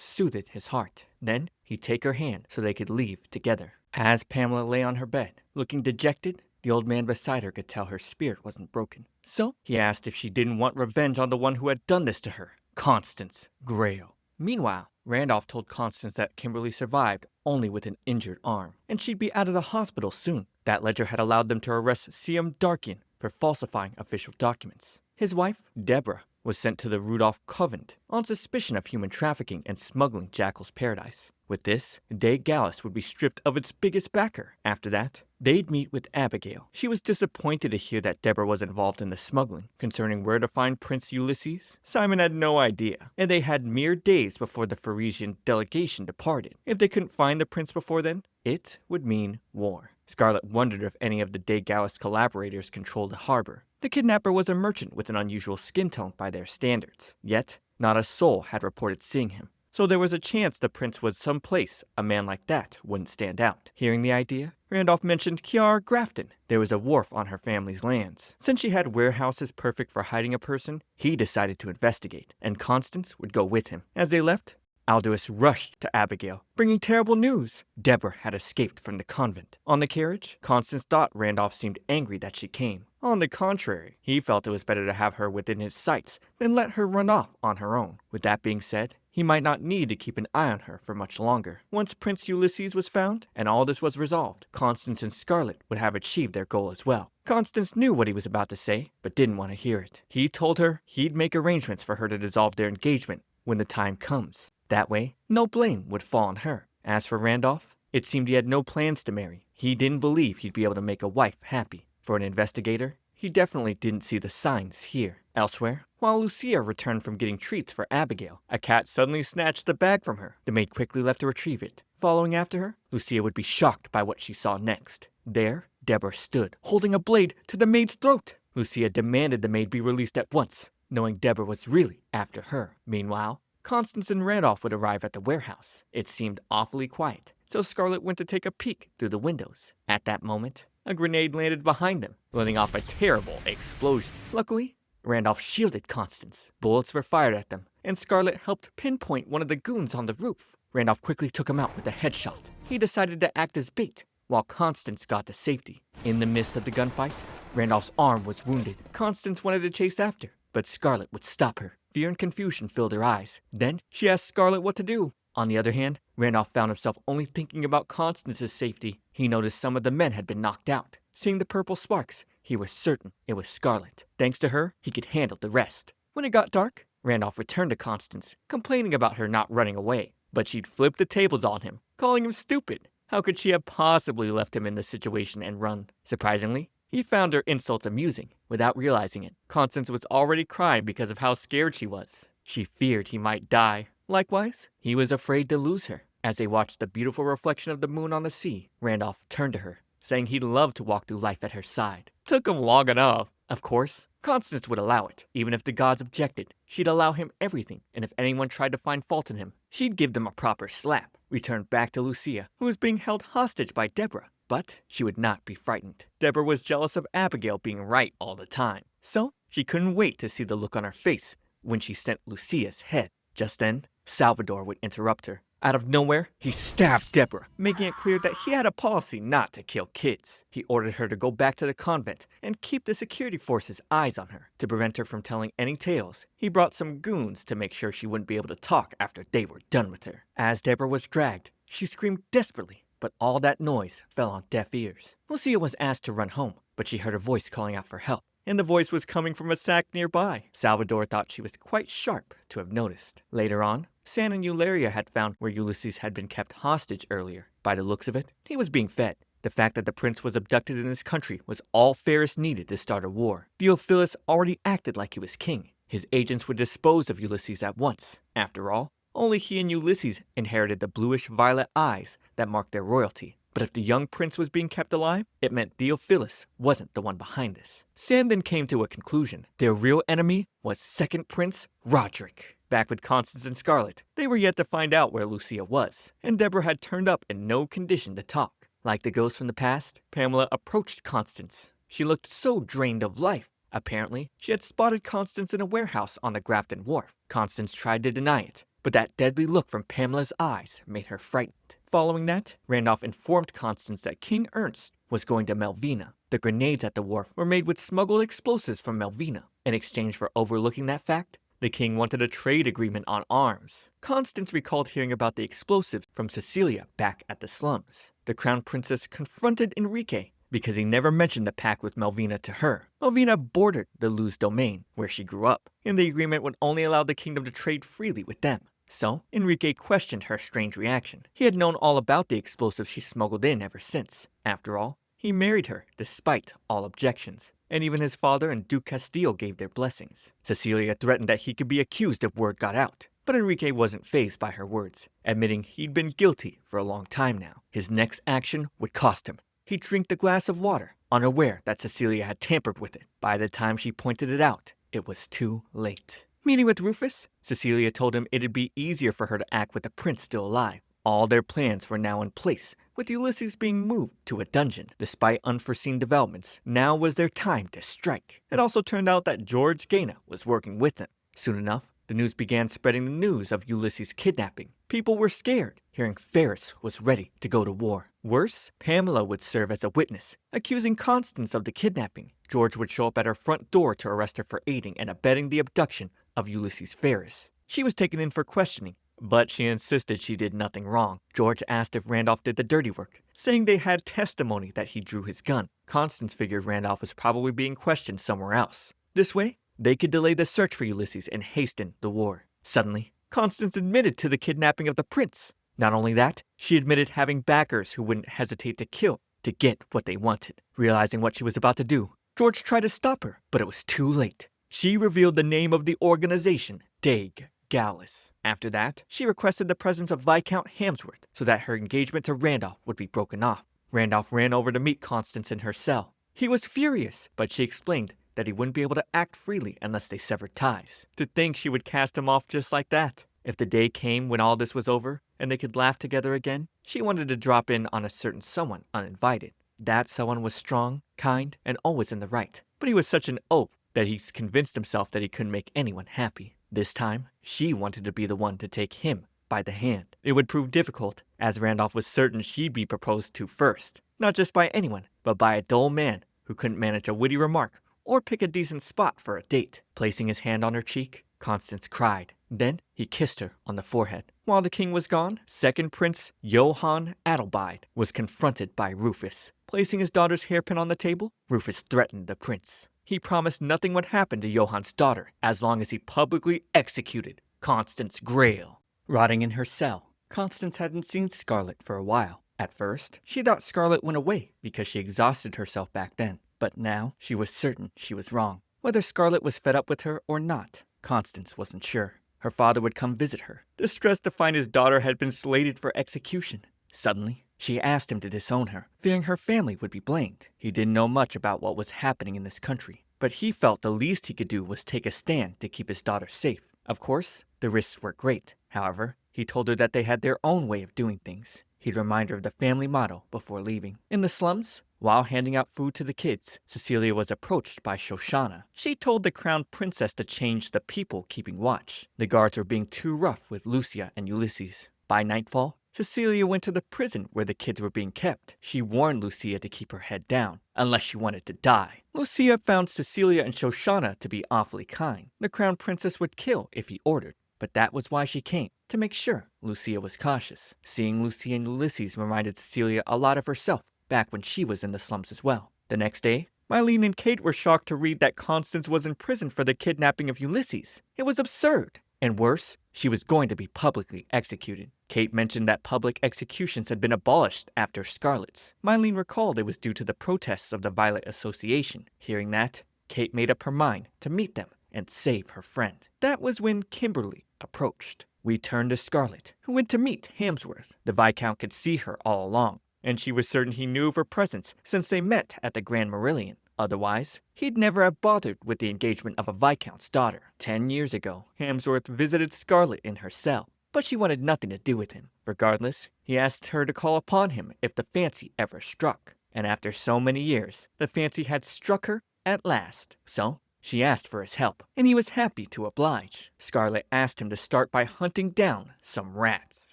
soothed his heart. Then, he'd take her hand so they could leave together. As Pamela lay on her bed, looking dejected, the old man beside her could tell her spirit wasn't broken. So, he asked if she didn't want revenge on the one who had done this to her, Constance Grail. Meanwhile, Randolph told Constance that Kimberly survived only with an injured arm, and she'd be out of the hospital soon. That ledger had allowed them to arrest Siam Darkian for falsifying official documents. His wife, Deborah, was sent to the Rudolph Convent on suspicion of human trafficking and smuggling Jackal's Paradise. With this, Day Gallus would be stripped of its biggest backer. After that, they'd meet with Abigail. She was disappointed to hear that Deborah was involved in the smuggling. Concerning where to find Prince Ulysses, Simon had no idea, and they had mere days before the Pharysian delegation departed. If they couldn't find the prince before then, it would mean war. Scarlett wondered if any of the Day Gallus collaborators controlled the harbor. The kidnapper was a merchant with an unusual skin tone by their standards. Yet, not a soul had reported seeing him. So there was a chance the prince was someplace a man like that wouldn't stand out. Hearing the idea, Randolph mentioned Kiara Grafton. There was a wharf on her family's lands. Since she had warehouses perfect for hiding a person, he decided to investigate, and Constance would go with him. As they left, Aldous rushed to Abigail, bringing terrible news. Deborah had escaped from the convent. On the carriage, Constance thought Randolph seemed angry that she came. On the contrary, he felt it was better to have her within his sights than let her run off on her own. With that being said, he might not need to keep an eye on her for much longer. Once Prince Ulysses was found, and all this was resolved, Constance and Scarlett would have achieved their goal as well. Constance knew what he was about to say, but didn't want to hear it. He told her he'd make arrangements for her to dissolve their engagement when the time comes. That way, no blame would fall on her. As for Randolph, it seemed he had no plans to marry. He didn't believe he'd be able to make a wife happy. For an investigator, he definitely didn't see the signs here. Elsewhere, while Lucia returned from getting treats for Abigail, a cat suddenly snatched the bag from her. The maid quickly left to retrieve it. Following after her, Lucia would be shocked by what she saw next. There, Deborah stood, holding a blade to the maid's throat. Lucia demanded the maid be released at once. knowing Deborah was really after her. Meanwhile, Constance and Randolph would arrive at the warehouse. It seemed awfully quiet, so Scarlet went to take a peek through the windows. At that moment, a grenade landed behind them, letting off a terrible explosion. Luckily, Randolph shielded Constance. Bullets were fired at them, and Scarlet helped pinpoint one of the goons on the roof. Randolph quickly took him out with a headshot. He decided to act as bait, while Constance got to safety. In the midst of the gunfight, Randolph's arm was wounded. Constance wanted to chase after, but Scarlet would stop her. Fear and confusion filled her eyes. Then, she asked Scarlet what to do. On the other hand, Randolph found himself only thinking about Constance's safety. He noticed some of the men had been knocked out. Seeing the purple sparks, he was certain it was Scarlet. Thanks to her, he could handle the rest. When it got dark, Randolph returned to Constance, complaining about her not running away. But she'd flipped the tables on him, calling him stupid. How could she have possibly left him in this situation and run? Surprisingly, he found her insults amusing. Without realizing it, Constance was already crying because of how scared she was. She feared he might die. Likewise, he was afraid to lose her. As they watched the beautiful reflection of the moon on the sea, Randolph turned to her, saying he'd love to walk through life at her side. Took him long enough. Of course, Constance would allow it. Even if the gods objected, she'd allow him everything, and if anyone tried to find fault in him, she'd give them a proper slap. Returned back to Lucia, who was being held hostage by Deborah. But she would not be frightened. Deborah was jealous of Abigail being right all the time, so she couldn't wait to see the look on her face when she sent Lucia's head. Just then, Salvador would interrupt her. Out of nowhere, he stabbed Deborah, making it clear that he had a policy not to kill kids. He ordered her to go back to the convent and keep the security force's eyes on her. To prevent her from telling any tales, he brought some goons to make sure she wouldn't be able to talk after they were done with her. As Deborah was dragged, she screamed desperately, but all that noise fell on deaf ears. Lucia was asked to run home, but she heard a voice calling out for help, and the voice was coming from a sack nearby. Salvador thought she was quite sharp to have noticed. Later on, San and Eulalia had found where Ulysses had been kept hostage earlier. By the looks of it, he was being fed. The fact that the prince was abducted in his country was all Pharis needed to start a war. Theophilus already acted like he was king. His agents would dispose of Ulysses at once. After all, only he and Ulysses inherited the bluish-violet eyes that marked their royalty. But if the young prince was being kept alive, it meant Theophilus wasn't the one behind this. Sam then came to a conclusion. Their real enemy was second prince Roderick. Back with Constance and Scarlet, they were yet to find out where Lucia was, and Deborah had turned up in no condition to talk. Like the ghost from the past, Pamela approached Constance. She looked so drained of life. Apparently, she had spotted Constance in a warehouse on the Grafton Wharf. Constance tried to deny it, but that deadly look from Pamela's eyes made her frightened. Following that, Randolph informed Constance that King Ernst was going to Melvina. The grenades at the wharf were made with smuggled explosives from Melvina. In exchange for overlooking that fact, the king wanted a trade agreement on arms. Constance recalled hearing about the explosives from Cecilia back at the slums. The crown princess confronted Enrique because he never mentioned the pact with Melvina to her. Melvina bordered the Luz domain, where she grew up, and the agreement would only allow the kingdom to trade freely with them. So, Enrique questioned her strange reaction. He had known all about the explosives she smuggled in ever since. After all, he married her despite all objections, and even his father and Duke Castillo gave their blessings. Cecilia threatened that he could be accused if word got out, but Enrique wasn't fazed by her words, admitting he'd been guilty for a long time now. His next action would cost him. He'd drink the glass of water, unaware that Cecilia had tampered with it. By the time she pointed it out, it was too late. Meeting with Rufus, Cecilia told him it'd be easier for her to act with the prince still alive. All their plans were now in place, with Ulysses being moved to a dungeon. Despite unforeseen developments, now was their time to strike. It also turned out that George Gaina was working with them. Soon enough, the news began spreading the news of Ulysses' kidnapping. People were scared, hearing Pharis was ready to go to war. Worse, Pamela would serve as a witness, accusing Constance of the kidnapping. George would show up at her front door to arrest her for aiding and abetting the abduction of Ulysses Pharis. She was taken in for questioning, but she insisted she did nothing wrong. George asked if Randolph did the dirty work, saying they had testimony that he drew his gun. Constance figured Randolph was probably being questioned somewhere else. This way, they could delay the search for Ulysses and hasten the war. Suddenly, Constance admitted to the kidnapping of the prince. Not only that, she admitted having backers who wouldn't hesitate to kill to get what they wanted. Realizing what she was about to do, George tried to stop her, but it was too late. She revealed the name of the organization, Dague Gallus. After that, she requested the presence of Viscount Hamsworth so that her engagement to Randolph would be broken off. Randolph ran over to meet Constance in her cell. He was furious, but she explained that he wouldn't be able to act freely unless they severed ties. To think she would cast him off just like that. If the day came when all this was over and they could laugh together again, she wanted to drop in on a certain someone uninvited. That someone was strong, kind, and always in the right. But he was such an oaf that he convinced himself that he couldn't make anyone happy. This time, she wanted to be the one to take him by the hand. It would prove difficult, as Randolph was certain she'd be proposed to first. Not just by anyone, but by a dull man who couldn't manage a witty remark or pick a decent spot for a date. Placing his hand on her cheek, Constance cried. Then he kissed her on the forehead. While the king was gone, second Prince Johann Adelheid was confronted by Rufus. Placing his daughter's hairpin on the table, Rufus threatened the prince. He promised nothing would happen to Johann's daughter as long as he publicly executed Constance Grail. Rotting in her cell, Constance hadn't seen Scarlet for a while. At first, she thought Scarlet went away because she exhausted herself back then. But now, she was certain she was wrong. Whether Scarlet was fed up with her or not, Constance wasn't sure. Her father would come visit her, distressed to find his daughter had been slated for execution. Suddenly, she asked him to disown her, fearing her family would be blamed. He didn't know much about what was happening in this country, but he felt the least he could do was take a stand to keep his daughter safe. Of course, the risks were great. However, he told her that they had their own way of doing things. He'd remind her of the family motto before leaving. In the slums, while handing out food to the kids, Cecilia was approached by Shoshana. She told the crown princess to change the people keeping watch. The guards were being too rough with Lucia and Ulysses. By nightfall, Cecilia went to the prison where the kids were being kept. She warned Lucia to keep her head down, unless she wanted to die. Lucia found Cecilia and Shoshana to be awfully kind. The crown princess would kill if he ordered. But that was why she came, to make sure Lucia was cautious. Seeing Lucia and Ulysses reminded Cecilia a lot of herself back when she was in the slums as well. The next day, Mylene and Kate were shocked to read that Constance was in prison for the kidnapping of Ulysses. It was absurd. And worse, she was going to be publicly executed. Kate mentioned that public executions had been abolished after Scarlet's. Mylene recalled it was due to the protests of the Violet Association. Hearing that, Kate made up her mind to meet them and save her friend. That was when Kimberly approached. We turned to Scarlet, who went to meet Hamsworth. The Viscount could see her all along, and she was certain he knew of her presence since they met at the Grand Merillion. Otherwise, he'd never have bothered with the engagement of a Viscount's daughter. 10 years ago, Hamsworth visited Scarlet in her cell, but she wanted nothing to do with him. Regardless, he asked her to call upon him if the fancy ever struck. And after so many years, the fancy had struck her at last. So, she asked for his help, and he was happy to oblige. Scarlet asked him to start by hunting down some rats.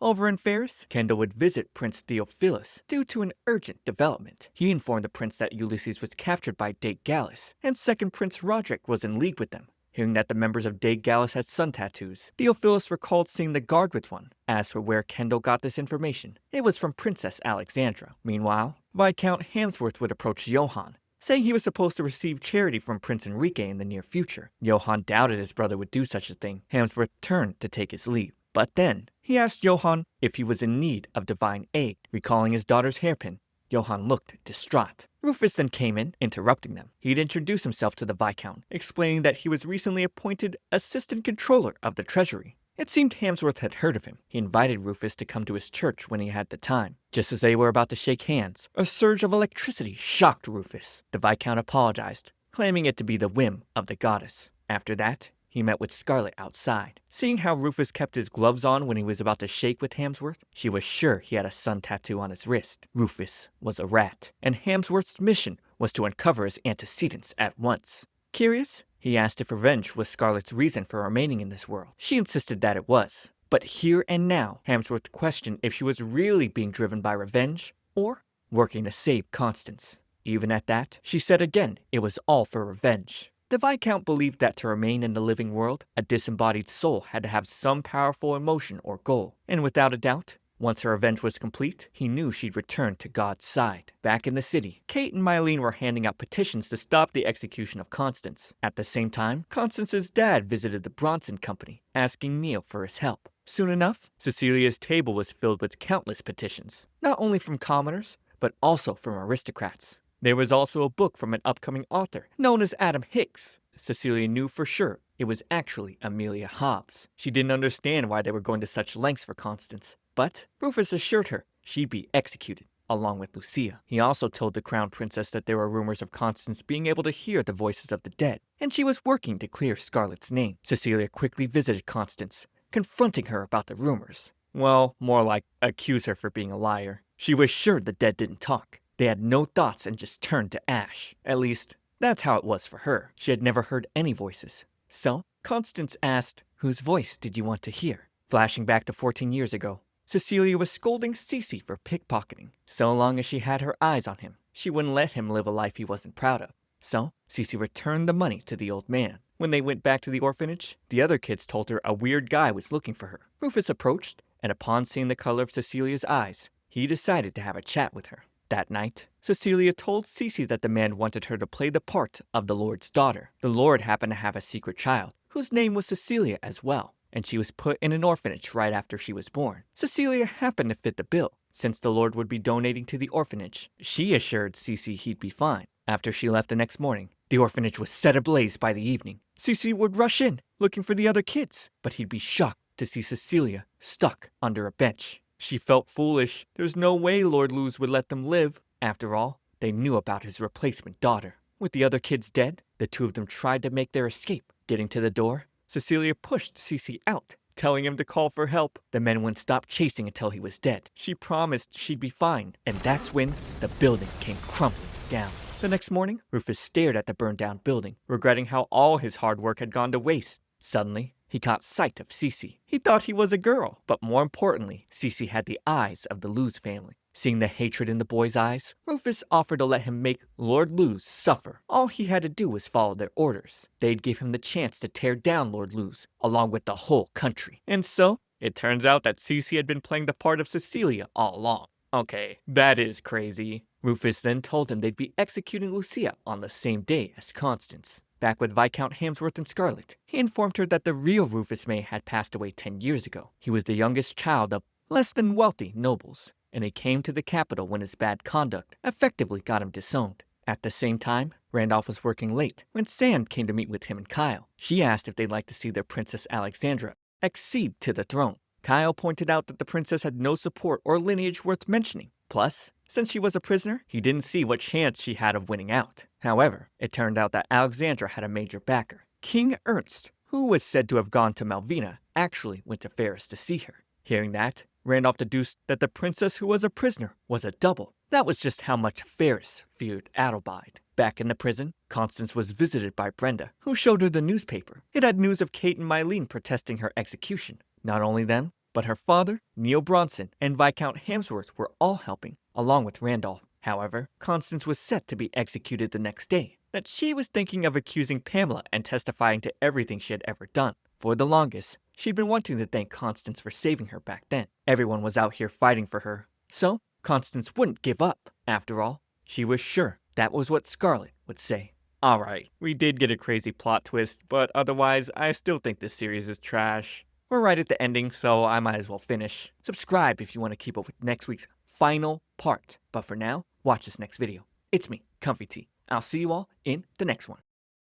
Over in Ferris, Kendall would visit Prince Theophilus due to an urgent development. He informed the prince that Ulysses was captured by Date Gallus, and second Prince Roderick was in league with them. Hearing that the members of Date Gallus had sun tattoos, Theophilus recalled seeing the guard with one. As for where Kendall got this information, it was from Princess Alexandra. Meanwhile, Viscount Hamsworth would approach Johann, saying he was supposed to receive charity from Prince Enrique in the near future. Johann doubted his brother would do such a thing. Hamsworth turned to take his leave. But then, he asked Johann if he was in need of divine aid. Recalling his daughter's hairpin, Johann looked distraught. Rufus then came in, interrupting them. He'd introduce himself to the Viscount, explaining that he was recently appointed Assistant Controller of the Treasury. It seemed Hamsworth had heard of him. He invited Rufus to come to his church when he had the time. Just as they were about to shake hands, a surge of electricity shocked Rufus. The Viscount apologized, claiming it to be the whim of the goddess. After that, he met with Scarlet outside. Seeing how Rufus kept his gloves on when he was about to shake with Hamsworth, she was sure he had a sun tattoo on his wrist. Rufus was a rat, and Hamsworth's mission was to uncover his antecedents at once. Curious, he asked if revenge was Scarlet's reason for remaining in this world. She insisted that it was. But here and now, Hamsworth questioned if she was really being driven by revenge or working to save Constance. Even at that, she said again it was all for revenge. The Viscount believed that to remain in the living world, a disembodied soul had to have some powerful emotion or goal. And without a doubt, once her revenge was complete, he knew she'd return to God's side. Back in the city, Kate and Mylene were handing out petitions to stop the execution of Constance. At the same time, Constance's dad visited the Bronson Company, asking Neil for his help. Soon enough, Cecilia's table was filled with countless petitions, not only from commoners, but also from aristocrats. There was also a book from an upcoming author known as Adam Hicks. Cecilia knew for sure it was actually Amelia Hobbs. She didn't understand why they were going to such lengths for Constance, but Rufus assured her she'd be executed. along with Lucia. He also told the crown princess that there were rumors of Constance being able to hear the voices of the dead, and she was working to clear Scarlet's name. Cecilia quickly visited Constance, confronting her about the rumors. Well, more like accuse her for being a liar. She was sure the dead didn't talk. They had no thoughts and just turned to ash. At least, that's how it was for her. She had never heard any voices. So, Constance asked, "Whose voice did you want to hear?" Flashing back to 14 years ago, Cecilia was scolding Cece for pickpocketing. So long as she had her eyes on him, she wouldn't let him live a life he wasn't proud of. So, Cece returned the money to the old man. When they went back to the orphanage, the other kids told her a weird guy was looking for her. Rufus approached, and upon seeing the color of Cecilia's eyes, he decided to have a chat with her. That night, Cecilia told Cece that the man wanted her to play the part of the Lord's daughter. The Lord happened to have a secret child, whose name was Cecilia as well, and she was put in an orphanage right after she was born. Cecilia happened to fit the bill, since the Lord would be donating to the orphanage. She assured Cece he'd be fine. After she left the next morning, the orphanage was set ablaze by the evening. Cece would rush in, looking for the other kids, but he'd be shocked to see Cecilia stuck under a bench. She felt foolish. There's no way Lord Luz would let them live. After all, they knew about his replacement daughter. With the other kids dead, the two of them tried to make their escape. Getting to the door, Cecilia pushed Cece out, telling him to call for help. The men wouldn't stop chasing until he was dead. She promised she'd be fine, and that's when the building came crumbling down. The next morning, Rufus stared at the burned down building, regretting how all his hard work had gone to waste. Suddenly, he caught sight of Cece. He thought he was a girl, but more importantly, Cece had the eyes of the Luz family. Seeing the hatred in the boy's eyes, Rufus offered to let him make Lord Luz suffer. All he had to do was follow their orders. They'd give him the chance to tear down Lord Luz, along with the whole country. And so, it turns out that Cece had been playing the part of Cecilia all along. Okay, that is crazy. Rufus then told him they'd be executing Lucia on the same day as Constance. Back with Viscount Hamsworth and Scarlet, he informed her that the real Rufus May had passed away 10 years ago. He was the youngest child of less than wealthy nobles, and he came to the capital when his bad conduct effectively got him disowned. At the same time, Randolph was working late when Sam came to meet with him and Kyle. She asked if they'd like to see their Princess Alexandra accede to the throne. Kyle pointed out that the princess had no support or lineage worth mentioning. Plus, since she was a prisoner, he didn't see what chance she had of winning out. However, it turned out that Alexandra had a major backer. King Ernst, who was said to have gone to Malvina, actually went to Ferris to see her. Hearing that, Randolph deduced that the princess who was a prisoner was a double. That was just how much Ferris feared Adelbide. Back in the prison, Constance was visited by Brenda, who showed her the newspaper. It had news of Kate and Mylene protesting her execution. Not only them, but her father, Neil Bronson, and Viscount Hamsworth were all helping, along with Randolph. However, Constance was set to be executed the next day. That she was thinking of accusing Pamela and testifying to everything she had ever done. For the longest, she'd been wanting to thank Constance for saving her back then. Everyone was out here fighting for her. So, Constance wouldn't give up. After all, she was sure that was what Scarlet would say. Alright, we did get a crazy plot twist, but otherwise, I still think this series is trash. We're right at the ending, so I might as well finish. Subscribe if you want to keep up with next week's final part. But for now, watch this next video. It's me, Comfy T. I'll see you all in the next one.